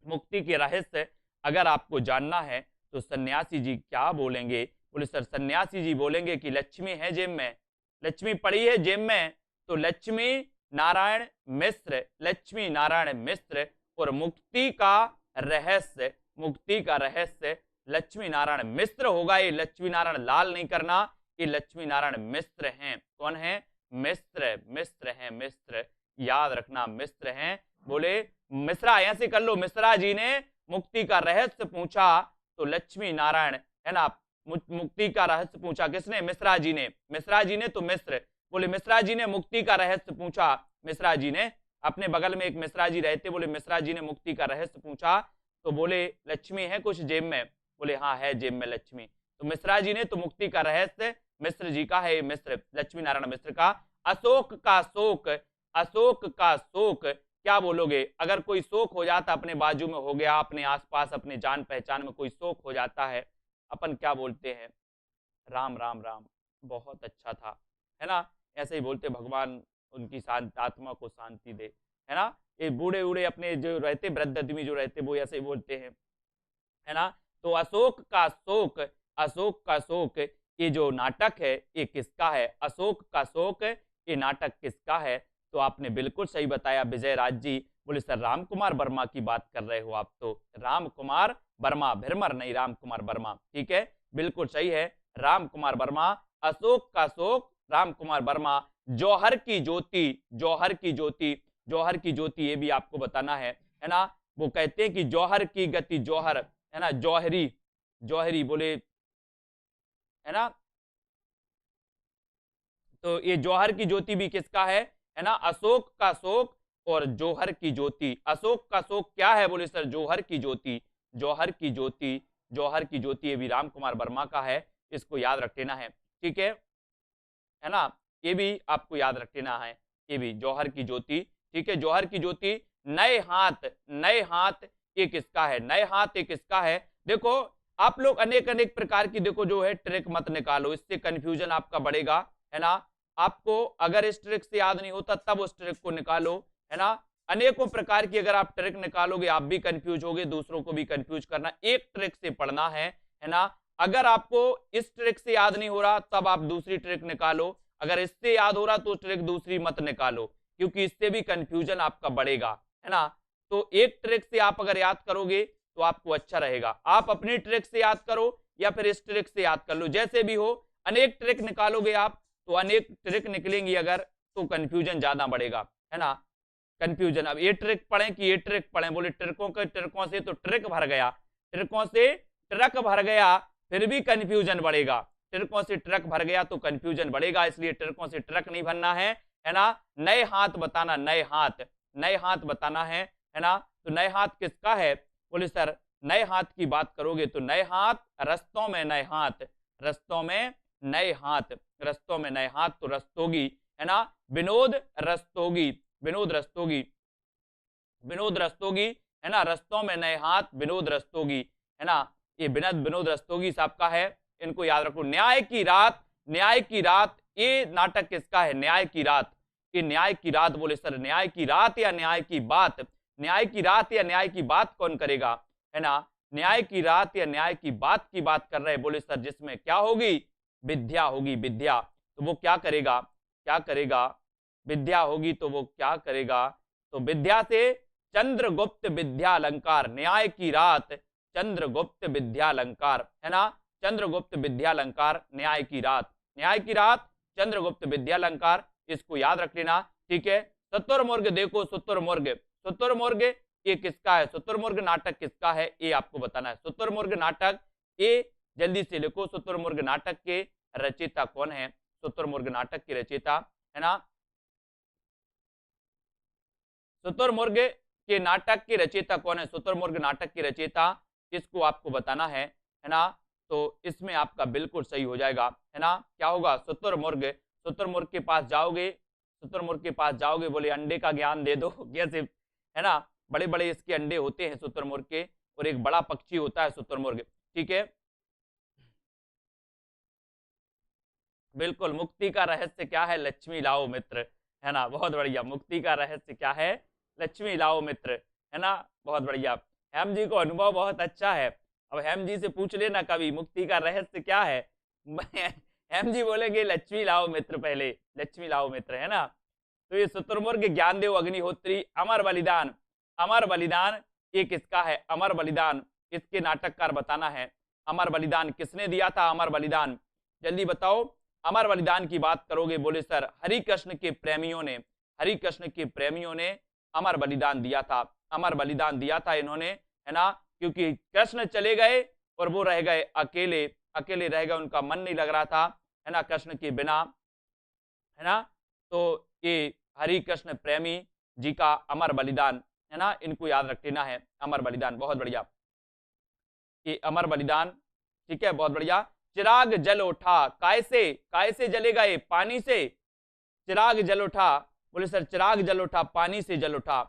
मुक्ति के रहस्य अगर आपको जानना है तो सन्यासी जी क्या बोलेंगे? बोले सर सन्यासी जी बोलेंगे कि लक्ष्मी है जेब में, लक्ष्मी पड़ी है जेब में, तो लक्ष्मी नारायण मिश्र, लक्ष्मी नारायण मिश्र। और मुक्ति का रहस्य, मुक्ति का रहस्य लक्ष्मी नारायण मिश्र होगा। ये लक्ष्मी नारायण लाल नहीं करना, ये लक्ष्मी नारायण मिश्र हैं। कौन है? मिश्र, मिश्र हैं, मिश्र, याद रखना मिश्र हैं। बोले मिश्रा, ऐसे कर लो, मिश्रा जी ने मुक्ति का रहस्य पूछा तो लक्ष्मी नारायण, है ना, मुक्ति का रहस्य पूछा किसने? मिश्रा जी ने, मिश्रा जी ने तो मिश्र। बोले मिश्रा जी ने मुक्ति का रहस्य पूछा, मिश्रा जी ने, अपने बगल में एक मिश्रा जी रहते, बोले मिश्रा जी ने मुक्ति का रहस्य पूछा तो बोले लक्ष्मी है कुछ जेब में? बोले हाँ है जेब में लक्ष्मी। तो मिश्रा जी ने तो मुक्ति का रहस्य मिश्र जी का है, मिश्र, लक्ष्मी नारायण मिश्र का। अशोक का शोक, अशोक का शोक क्या बोलोगे? अगर कोई शोक हो जाता, अपने बाजू में हो गया, अपने आसपास अपने जान पहचान में कोई शोक हो जाता है, अपन क्या बोलते हैं? राम राम राम, बहुत अच्छा था, है ना। ऐसे ही बोलते भगवान उनकी शांत आत्मा को शांति दे, है ना। ये बूढ़े बूढ़े अपने जो रहते वृद्ध आदमी जो रहते वो ऐसे ही बोलते हैं, है ना। तो अशोक का शोक, अशोक का शोक, ये जो नाटक है ये किसका है? अशोक का शोक ये नाटक किसका है? तो आपने बिल्कुल सही बताया विजय राज जी। बोले सर राम कुमार वर्मा की बात कर रहे हो आप, तो राम कुमार वर्मा, भीरमर नहीं, राम कुमार वर्मा, ठीक है, बिल्कुल सही है, राम कुमार वर्मा। अशोक का शोक, राम कुमार वर्मा। जौहर की ज्योति, जौहर की ज्योति, जौहर की ज्योति ये भी आपको बताना है ना। वो कहते हैं कि जौहर की गति, जौहर, है ना, जौहरी, जौहरी बोले, है ना। तो ये जौहर की ज्योति भी किसका है ना, अशोक का शोक और जौहर की ज्योति। अशोक का शोक क्या है? बोले सर जौहर की ज्योति, जौहर की ज्योति, जौहर की ज्योति ये भी राम कुमार वर्मा का है, इसको याद रख लेना है, ठीक है ना। ये भी आपको याद रख लेना है, ये भी जौहर की ज्योति, ठीक है। जौहर की ज्योति। नए हाथ, नए हाथ ये किसका है? नए हाथ ये किसका है? देखो आप लोग अनेक अनेक प्रकार की देखो जो है ट्रिक मत निकालो, इससे कंफ्यूजन आपका बढ़ेगा, है ना। आपको अगर इस ट्रिक से याद नहीं होता तब उस ट्रिक को निकालो, है ना। अनेकों प्रकार की अगर आप ट्रिक निकालोगे आप भी कंफ्यूज होगे, दूसरों को भी कंफ्यूज करना, एक ट्रिक से पढ़ना है ना। अगर आपको इस ट्रिक से याद नहीं हो रहा तब आप दूसरी ट्रिक निकालो, अगर इससे याद हो रहा तो ट्रिक दूसरी मत निकालो, क्योंकि इससे भी कंफ्यूजन आपका बढ़ेगा, है ना। तो एक ट्रिक से आप अगर याद करोगे तो आपको अच्छा रहेगा, आप अपनी ट्रिक से याद करो या फिर इस ट्रिक से याद कर लो, जैसे भी हो। अनेक ट्रिक निकालोगे आप तो अनेक ट्रिक निकलेंगी अगर, तो कंफ्यूजन ज्यादा बढ़ेगा, है ना। कंफ्यूजन, अब ये ट्रिक पढ़ें कि ये ट्रिक पढ़ें, बोले ट्रिकों के ट्रिकों से तो ट्रिक भर गया, ट्रिकों से ट्रक भर गया, फिर भी कंफ्यूजन बढ़ेगा। ट्रिकों से ट्रक भर गया तो कंफ्यूजन बढ़ेगा, इसलिए ट्रिकों से ट्रक नहीं भरना है ना। नए हाथ बताना, नए हाथ, नए हाथ बताना है ना। तो नए हाथ किसका है? बोले सर नए हाथ की बात करोगे तो नए हाथ, रस्तों में नए हाथ, रस्तों में नए हाथ, रस्तों में नए हाथ तो रस्तोगी, है ना। विनोद रस्तोगी, विनोद रस्तोगी, विनोद रस्तोगी, है ना। रस्तों में नए हाथ, विनोद रस्तोगी, है ना। ये विनोद रस्तोगी साहब का है, इनको याद रखो। न्याय की रात, न्याय की रात ये नाटक किसका है? न्याय की रात, ये न्याय की रात। बोले सर न्याय की रात या न्याय की बात? न्याय की रात या न्याय की बात कौन करेगा, है ना। न्याय की रात या न्याय की बात कर रहे हैं। बोले सर जिसमें क्या होगी? विद्या होगी, विद्या। तो वो क्या करेगा, क्या करेगा? विद्या होगी तो वो क्या करेगा? तो विद्या से चंद्रगुप्त विद्या अलंकार, न्याय की रात चंद्रगुप्त विद्या अलंकार, है ना। चंद्रगुप्त विद्या अलंकार, न्याय की रात, न्याय की रात चंद्रगुप्त विद्या अलंकार, इसको याद रख लेना, ठीक है। शुतुरमुर्ग देखो, शुतुरमुर्ग, शुतुरमुर्ग ये किसका है? शुतुरमुर्ग नाटक किसका है ये आपको बताना है। शुतुरमुर्ग नाटक ये जल्दी से लिखो, शुतुरमुर्ग नाटक के रचयिता कौन है? शुतुरमुर्ग नाटक के रचयिता, है ना। शुतुरमुर्ग के नाटक के रचयिता कौन है? शुतुरमुर्ग नाटक के रचयिता, इसको आपको बताना है ना। तो इसमें आपका बिल्कुल सही हो जाएगा, है ना। क्या होगा? शुतुरमुर्ग, शुतुरमुर्ग के पास जाओगे, शुतुरमुर्ग के पास जाओगे, बोले अंडे का ज्ञान दे दो कैसे, है ना। बड़े बड़े इसके अंडे होते हैं शुतुरमुर्ग के, और एक बड़ा पक्षी होता है शुतुरमुर्ग, ठीक है। बिल्कुल, मुक्ति का रहस्य क्या है? लक्ष्मी लाओ मित्र, है ना। बहुत बढ़िया, मुक्ति का रहस्य क्या है? लक्ष्मी लाओ मित्र, है ना। बहुत बढ़िया, हेम जी को अनुभव बहुत अच्छा है। अब हेम जी से पूछ लेना कभी मुक्ति का रहस्य क्या है हेम जी बोलेंगे लक्ष्मी लाओ मित्र, पहले लक्ष्मी लाओ मित्र, है ना। तो ये शुतुरमुर्ग ज्ञानदेव अग्निहोत्री, अमर बलिदान, अमर बलिदान ये किसका है? अमर बलिदान, इसके नाटककार बताना है। अमर बलिदान किसने दिया था? अमर बलिदान जल्दी बताओ। अमर बलिदान की बात करोगे, बोले सर हरि कृष्ण के प्रेमियों ने, हरि कृष्ण के प्रेमियों ने अमर बलिदान दिया था, अमर बलिदान दिया था इन्होंने, है ना। क्योंकि कृष्ण चले गए और वो रह गए अकेले, अकेले रह गए, उनका मन नहीं लग रहा था, है ना, कृष्ण के बिना, है ना। तो ये हरि कृष्ण प्रेमी जी का अमर बलिदान, है ना, इनको याद रख लेना है, अमर बलिदान। बहुत बढ़िया, ये अमर बलिदान, ठीक है, बहुत बढ़िया। चिराग जल उठा, काय से जलेगा ये? पानी से। चिराग जल उठा, बोले सर चिराग जल उठा, पानी से जल उठा,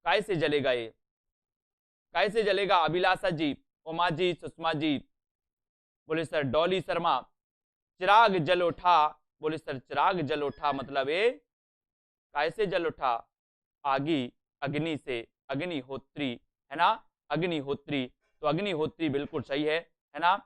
काय से जलेगा ये? काय से जलेगा? अभिलाषा जी, उमा जी, सुषमा जी, बोले सर डॉली शर्मा, चिराग जल उठा, बोले सर चिराग जल उठा मतलब ये कैसे जल उठा? आगी, अग्नि से, अग्निहोत्री, है ना, अग्निहोत्री। तो अग्निहोत्री बिल्कुल सही है ना,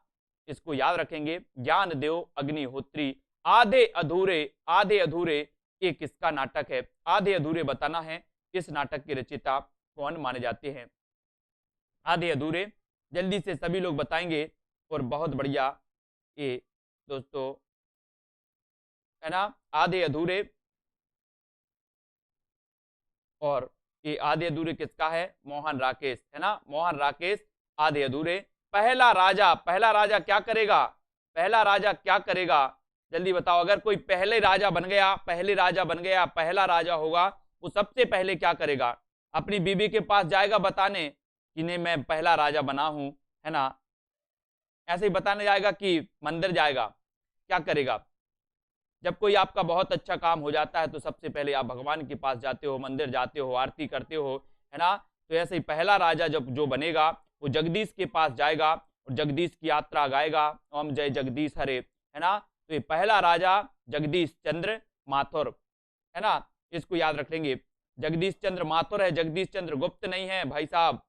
इसको याद रखेंगे। ज्ञान देव अग्निहोत्री। आधे अधूरे, आधे अधूरे ये किसका नाटक है? आधे अधूरे बताना है। इस नाटक के रचयिता कौन माने जाते हैं? आधे अधूरे जल्दी से सभी लोग बताएंगे। और बहुत बढ़िया ये दोस्तों, है ना, आधे अधूरे। और ये आधे अधूरे किसका है? मोहन राकेश, है ना, मोहन राकेश। आधे अधूरे। पहला राजा, पहला राजा क्या करेगा? पहला राजा क्या करेगा? जल्दी बताओ। अगर कोई पहले राजा बन गया, पहले राजा बन गया, पहला राजा होगा, वो सबसे पहले क्या करेगा? अपनी बीबी के पास जाएगा बताने कि नहीं मैं पहला राजा बना हूं, है ना, ऐसे ही बताने जाएगा कि मंदिर जाएगा? क्या करेगा? जब कोई आपका बहुत अच्छा काम हो जाता है तो सबसे पहले आप भगवान के पास जाते हो, मंदिर जाते हो, आरती करते हो, है ना। तो ऐसे ही पहला राजा जब जो बनेगा वो जगदीश के पास जाएगा और जगदीश की यात्रा गाएगा, ओम जय जगदीश हरे, है ना। तो ये पहला राजा जगदीश चंद्र माथुर, है ना, इसको याद रख लेंगे। जगदीश चंद्र माथुर है, जगदीश चंद्र गुप्त नहीं है भाई साहब,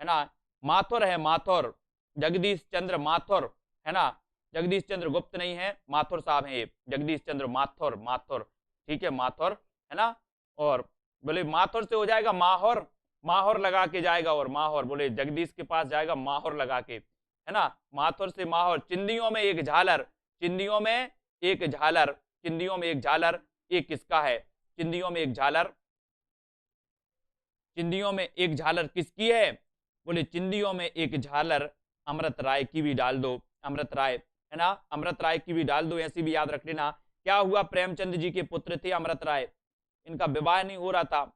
है ना, माथुर है, माथुर, जगदीश चंद्र माथुर, है ना, जगदीश चंद्र गुप्त नहीं है, माथुर साहब हैं ये, जगदीश चंद्र माथुर, माथुर, ठीक है, माथुर, है ना। और बोले माथुर से हो जाएगा माहौर, माहौर लगा के जाएगा, और माहौर बोले जगदीश के पास जाएगा माहौर लगा के, है ना, माथुर से माहौर। चिंदियों में एक झालर, चिंदियों में एक झालर, चिंदियों में एक झालर, ये किसका है? चिंदियों में एक झालर, चिंदियों में एक झालर किसकी है? बोले चिंदियों में एक झालर अमृत राय की भी डाल दो, अमृत राय, है ना, अमृत राय की भी डाल दो, ऐसी भी याद रख लेना। क्या हुआ? प्रेमचंद जी के पुत्र थे अमृत राय, इनका विवाह नहीं हो रहा था,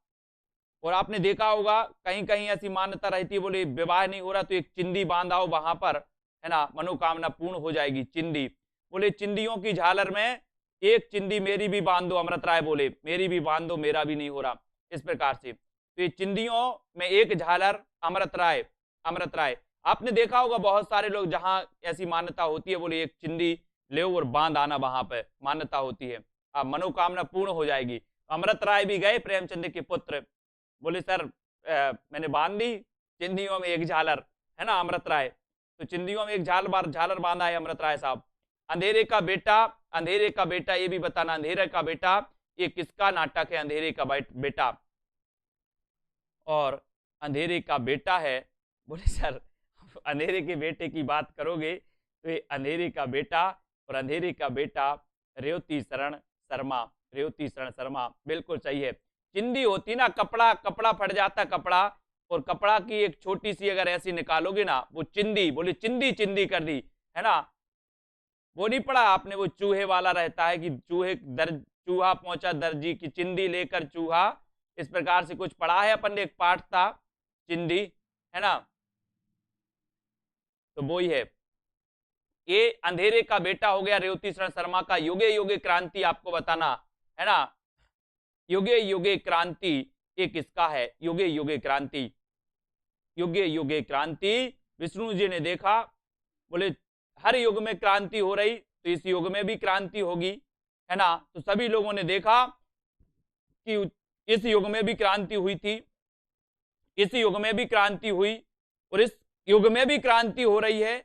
और आपने देखा होगा कहीं कहीं ऐसी मान्यता रहती है, बोले विवाह नहीं हो रहा तो एक चिंदी बांध आओ वहां पर, है ना, मनोकामना पूर्ण हो जाएगी। चिंदी, बोले चिंदियों की झालर में एक चिंदी मेरी भी बांध दो, अमृत राय बोले मेरी भी बांध दो, मेरा भी नहीं हो रहा, इस प्रकार से। तो ये चिंदियों में एक झालर अमृत राय, अमृत राय। आपने देखा होगा बहुत सारे लोग जहां ऐसी मान्यता होती है, बोले एक चिंदी ले और बांध आना, वहां पे मान्यता होती है, अब मनोकामना पूर्ण हो जाएगी। अमृत राय भी गए, प्रेमचंद के पुत्र, बोले सर मैंने बांध दी चिंदियों में एक झालर, है ना, अमृत राय। तो चिंदियों में एक झालर बांधा है अमृत राय साहब। अंधेरे का बेटा, अंधेरे का बेटा, ये भी बताना, अंधेरे का बेटा ये किसका नाटक है? अंधेरे का बेटा, और अंधेरे का बेटा है, बोले सर अंधेरे के बेटे की बात करोगे तो ये अंधेरे का बेटा, और अंधेरे का बेटा रेवती शरण शर्मा, रेवती शरण शर्मा, बिल्कुल सही है। चिंदी होती ना, कपड़ा, कपड़ा फट जाता कपड़ा, और कपड़ा की एक छोटी सी अगर ऐसी निकालोगे ना, वो चिंदी, बोले चिंदी चिंदी कर दी, है ना। वो नहीं पढ़ा आपने, वो चूहे वाला रहता है कि चूहा पहुंचा दर्जी की चिंदी लेकर चूहा, इस प्रकार से कुछ पढ़ा है अपन ने, एक पाठ था चिंदी, है ना। तो वो ही है, ये अंधेरे का बेटा हो गया रेवती शरण शर्मा का। युगे युगे क्रांति आपको बताना, है ना, युगे युगे क्रांति ये किसका है? युगे युगे क्रांति, युगे युगे क्रांति विष्णु जी ने देखा, बोले हर युग में क्रांति हो रही तो इस युग में भी क्रांति होगी, है ना। तो सभी लोगों ने देखा कि इस युग में भी क्रांति हुई थी, इस युग में भी क्रांति हुई, और इस युग में भी क्रांति हो रही है।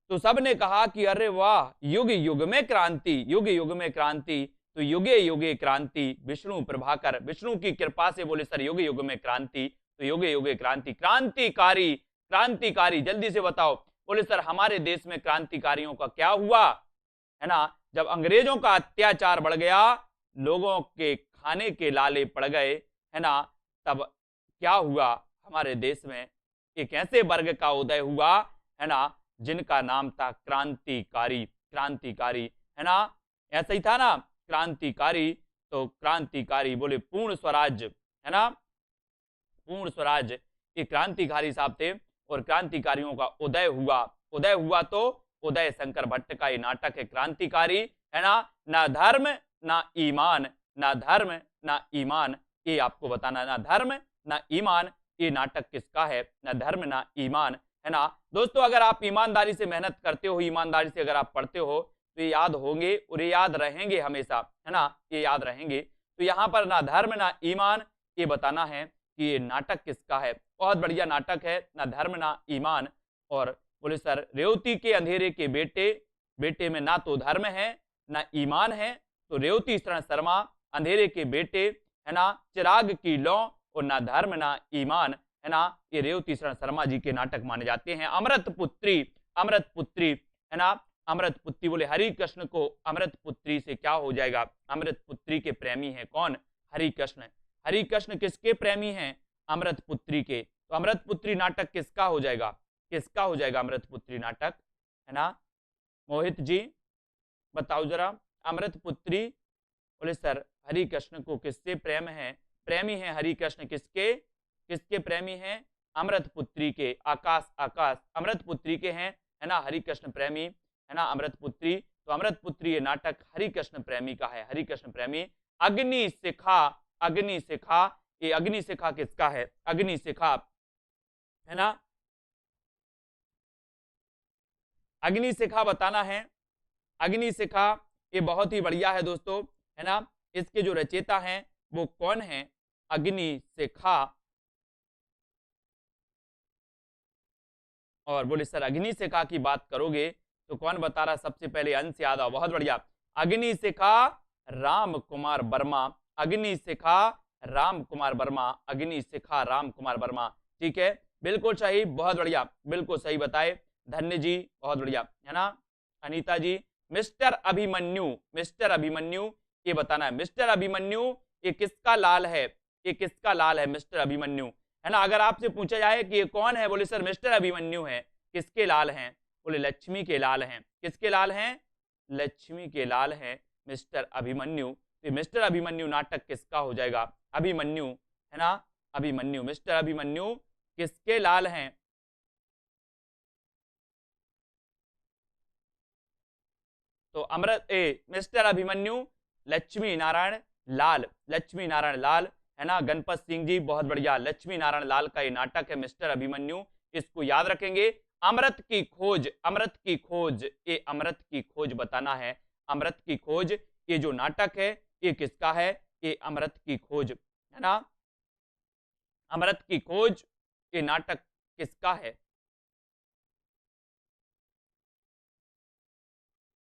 तो सबने कहा कि अरे वाह, युग युग में क्रांति, युग युग में क्रांति, तो युगे युगे क्रांति विष्णु प्रभाकर, विष्णु की कृपा से बोले सर युग युग में क्रांति, तो युगे युगे क्रांति, क्रांतिकारी, क्रांतिकारी, जल्दी से बताओ। बोले सर हमारे देश में क्रांतिकारियों का क्या हुआ, है ना, जब अंग्रेजों का अत्याचार बढ़ गया, लोगों के खाने के लाले पड़ गए, है ना, तब क्या हुआ हमारे देश में? एक ऐसे वर्ग का उदय हुआ, है ना, जिनका नाम था क्रांतिकारी, क्रांतिकारी, है ना, ऐसा ही था ना, क्रांतिकारी। तो क्रांतिकारी बोले पूर्ण स्वराज्य, है ना, पूर्ण स्वराज्य, ये क्रांतिकारी साहब थे, और क्रांतिकारियों का उदय हुआ, उदय हुआ तो उदय शंकर भट्ट का ये नाटक है क्रांतिकारी, है ना। ना धर्म ना ईमान, ना धर्म ना ईमान, ये आपको बताना, ना धर्म ना ईमान, ये नाटक किसका है? ना धर्म ना ईमान, है ना। दोस्तों अगर आप ईमानदारी से मेहनत करते हो, ईमानदारी से अगर आप पढ़ते हो, तो ये याद होंगे और ये याद रहेंगे हमेशा, है ना, ये याद रहेंगे। तो यहाँ पर ना धर्म ना ईमान, ये बताना है कि ये नाटक किसका है। बहुत बढ़िया नाटक है, ना धर्म ना ईमान। और बोले सर रेवती के अंधेरे के बेटे, बेटे में ना तो धर्म है ना ईमान है, तो रेवती शरण शर्मा अंधेरे के बेटे, है ना, चिराग की लौ और ना धर्म ना ईमान, है ना, ये रेवती शरण शर्मा जी के नाटक माने जाते हैं। अमृत पुत्री, अमृत पुत्री, है ना, अमृत पुत्री, बोले हरि कृष्ण को अमृत पुत्री से क्या हो जाएगा, अमृत पुत्री के प्रेमी है कौन, हरि कृष्ण। हरि कृष्ण किसके प्रेमी हैं, अमृत पुत्री के। तो अमृत पुत्री नाटक किसका हो जाएगा, किसका हो जाएगा अमृत पुत्री नाटक, है ना, मोहित जी बताओ जरा। अमृत पुत्री, बोले सर हरि कृष्ण को किससे प्रेम है, प्रेमी है हरि कृष्ण किसके, किसके प्रेमी हैं, अमृत पुत्री के। आकाश, आकाश अमृत पुत्री के हैं, है ना, हरि कृष्ण प्रेमी, है ना, अमृत पुत्री। तो अमृत पुत्री ये नाटक हरि कृष्ण प्रेमी का है, हरि कृष्ण प्रेमी। अग्नि शिखा, अग्नि शिखा, ये अग्नि शिखा किसका है, अग्नि शिखा, है ना, अग्नि शिखा बताना है। अग्नि शिखा ये बहुत ही बढ़िया है दोस्तों, है ना, इसके जो रचयिता हैं वो कौन है, अग्नि शिखा। और बोले सर अग्नि शिखा की बात करोगे तो कौन बता रहा, सबसे पहले अंश याद आओ, बहुत बढ़िया, अग्नि शिखा राम कुमार वर्मा, अग्नि शिखा राम कुमार वर्मा, अग्नि शिखा राम कुमार वर्मा। ठीक है, बिल्कुल सही, बहुत बढ़िया, बिल्कुल सही बताए, धन्य जी, बहुत बढ़िया, है ना, अनीता जी। मिस्टर अभिमन्यु, मिस्टर अभिमन्यु ये बताना है, मिस्टर अभिमन्यु ये किसका लाल है, ये किसका लाल है मिस्टर अभिमन्यु, है ना। अगर आपसे पूछा जाए कि ये कौन है, बोले सर मिस्टर अभिमन्यु है, किसके लाल हैं, बोले लक्ष्मी के लाल हैं, किसके लाल हैं, लक्ष्मी के लाल हैं मिस्टर अभिमन्यु। तो मिस्टर अभिमन्यु नाटक किसका हो जाएगा, अभिमन्यु, है ना, अभिमन्यु, मिस्टर अभिमन्यु किसके लाल हैं, तो अमृत मिस्टर अभिमन्यु लक्ष्मी नारायण लाल, लक्ष्मी नारायण लाल, है ना, गणपत सिंह जी बहुत बढ़िया, लक्ष्मी नारायण लाल का ये नाटक है मिस्टर अभिमन्यु, इसको याद रखेंगे। अमृत की खोज, अमृत की खोज, ये अमृत की खोज बताना है, अमृत की खोज ये जो नाटक है ये किसका है, ये अमृत की खोज, है ना, अमृत की खोज ये नाटक किसका है।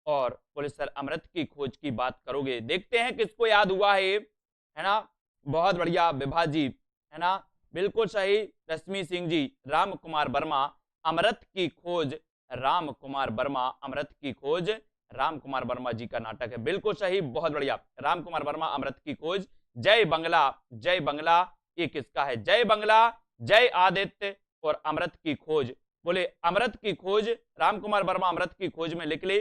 और बोले सर अमृत की खोज की बात करोगे, देखते हैं किसको याद हुआ है ना, बहुत बढ़िया विभा जी, है ना, बिल्कुल सही, रश्मि सिंह जी, राम कुमार वर्मा, अमृत की खोज राम कुमार वर्मा, अमृत की खोज राम कुमार वर्मा जी का नाटक है, बिल्कुल सही, बहुत बढ़िया, राम कुमार वर्मा, अमृत की खोज। जय बंगला, जय बंगला ये किसका है, जय बंगला, जय आदित्य और अमृत की खोज। बोले अमृत की खोज राम कुमार वर्मा अमृत की खोज में लिख ले,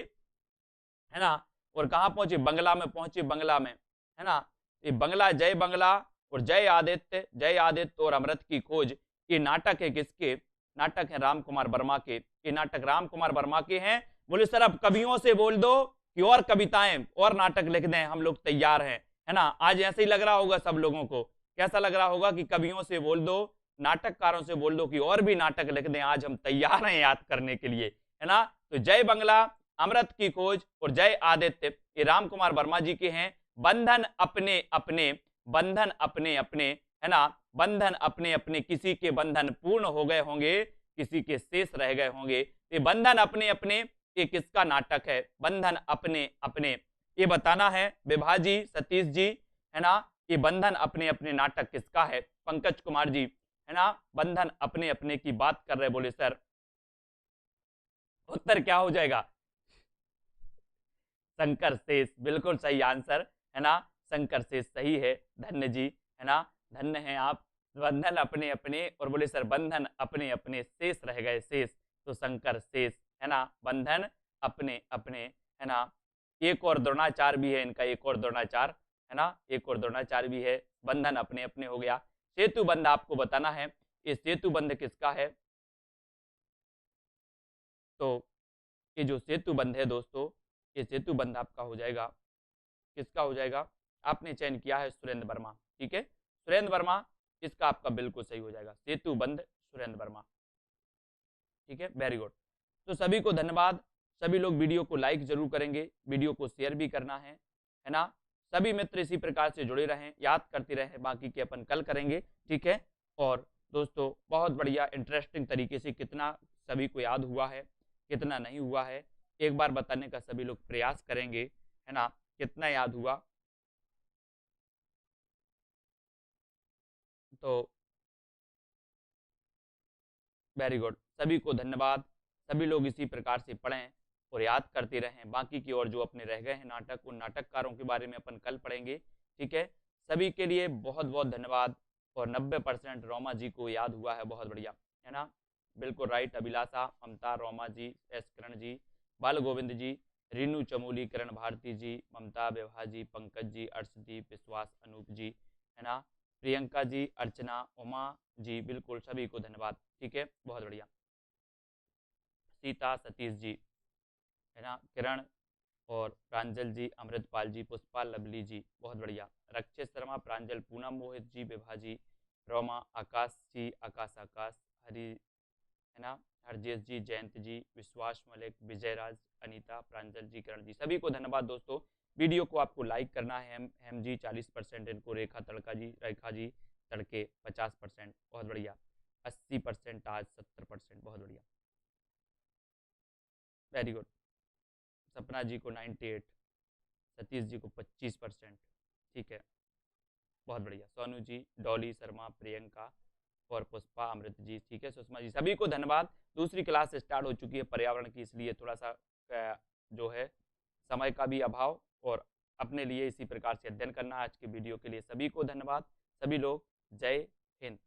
है ना, और कहां पहुंचे, बंगला में पहुंचे, बंगला में, है ना, ये बंगला, जय बंगला और जय आदित्य, जय आदित्य और अमृत की खोज, ये नाटक है किसके, नाटक है राम कुमार वर्मा के, ये नाटक राम कुमार वर्मा के हैं। बोले सर अब कवियों से बोल दो कि और कविताएं और नाटक लिख दें, हम लोग तैयार हैं, है ना, आज ऐसे ही लग रहा होगा सब लोगों को, कैसा लग रहा होगा कि कवियों से बोल दो, नाटककारों से बोल दो कि और भी नाटक लिख दें, आज हम तैयार हैं याद करने के लिए, है ना। तो जय बंगला, अमृत की खोज और जय आदित्य ये राम कुमार वर्मा जी के हैं। बंधन अपने अपने, बंधन अपने अपने, है ना, बंधन अपने अपने, किसी के बंधन पूर्ण हो गए होंगे, किसी के शेष रह गए होंगे। ये बंधन अपने अपने ये किसका नाटक है, बंधन अपने अपने ये बताना है विभा जी, सतीश जी, है ना, ये बंधन अपने अपने नाटक किसका है, पंकज कुमार जी, है ना, बंधन अपने अपने की बात कर रहे, बोले सर उत्तर क्या हो जाएगा, शंकर शेष, बिल्कुल सही आंसर, है ना, शंकर शेष सही है, धन्य जी, है ना, धन्य है आप। बंधन अपने अपने और बोले सर बंधन अपने अपने शेष रह गए, शेष, तो शंकर शेष, है ना, बंधन अपने अपने, है ना। एक और द्रोणाचार भी है इनका, एक और द्रोणाचार, है ना, एक और द्रोणाचार भी है, बंधन अपने अपने हो गया। सेतु बंध आपको बताना है, ये सेतु बंध किसका है, तो ये जो सेतु बंध है दोस्तों, ये सेतु बंध आपका हो जाएगा, किसका हो जाएगा, आपने चयन किया है सुरेंद्र वर्मा, ठीक है, सुरेंद्र वर्मा, इसका आपका बिल्कुल सही हो जाएगा, सेतु बंध सुरेंद्र वर्मा, ठीक है, वेरी गुड। तो सभी को धन्यवाद, सभी लोग वीडियो को लाइक जरूर करेंगे, वीडियो को शेयर भी करना है ना। सभी मित्र इसी प्रकार से जुड़े रहें, याद करते रहें, बाकी के अपन कल करेंगे, ठीक है। और दोस्तों बहुत बढ़िया इंटरेस्टिंग तरीके से कितना सभी को याद हुआ है, कितना नहीं हुआ है, एक बार बताने का सभी लोग प्रयास करेंगे, है ना, कितना याद हुआ। तो वेरी गुड, सभी को धन्यवाद। सभी लोग इसी प्रकार से पढ़ें और याद करते रहें। बाकी की और जो अपने रह गए हैं नाटक, उन नाटककारों के बारे में अपन कल पढ़ेंगे, ठीक है। सभी के लिए बहुत बहुत धन्यवाद। और 90% रोमा जी को याद हुआ है, बहुत बढ़िया, है ना, बिल्कुल राइट। अभिलाषा, ममता, रोमा जी, एस किरण जी, बाल गोविंद जी, रीनू चमोली, किरण भारती जी, ममता, विभा जी, पंकज जी, अर्शदीप, विश्वास, अनूप जी, है ना, प्रियंका जी, अर्चना, उमा जी, बिल्कुल सभी को धन्यवाद, ठीक है, बहुत बढ़िया। सीता, सतीश जी, है ना, किरण और प्रांजल जी, अमृतपाल जी, पुष्पा, लवली जी, बहुत बढ़िया। रक्षित शर्मा, प्रांजल, पूनम, मोहित जी, विभा जी, रोमा, आकाश जी, आकाश आकाश, हरी, है ना, हरजेश जी, जयंत जी, विश्वास मलिक, विजय राज, अनीता, प्रांजल जी, करण जी, सभी को धन्यवाद। दोस्तों वीडियो को आपको लाइक करना है। हम जी 40%, इनको रेखा तड़का जी, रेखा जी तड़के 50%, बहुत बढ़िया। 80% आज 70%, बहुत बढ़िया, वेरी गुड। सपना जी को 98, सतीश जी को 25%, ठीक है, बहुत बढ़िया। सोनू जी, डॉली शर्मा, प्रियंका और पुष्पा, अमृत जी, ठीक है, सुषमा जी, सभी को धन्यवाद। दूसरी क्लास स्टार्ट हो चुकी है पर्यावरण की, इसलिए थोड़ा सा जो है समय का भी अभाव, और अपने लिए इसी प्रकार से अध्ययन करना। आज के वीडियो के लिए सभी को धन्यवाद। सभी लोग जय हिंद।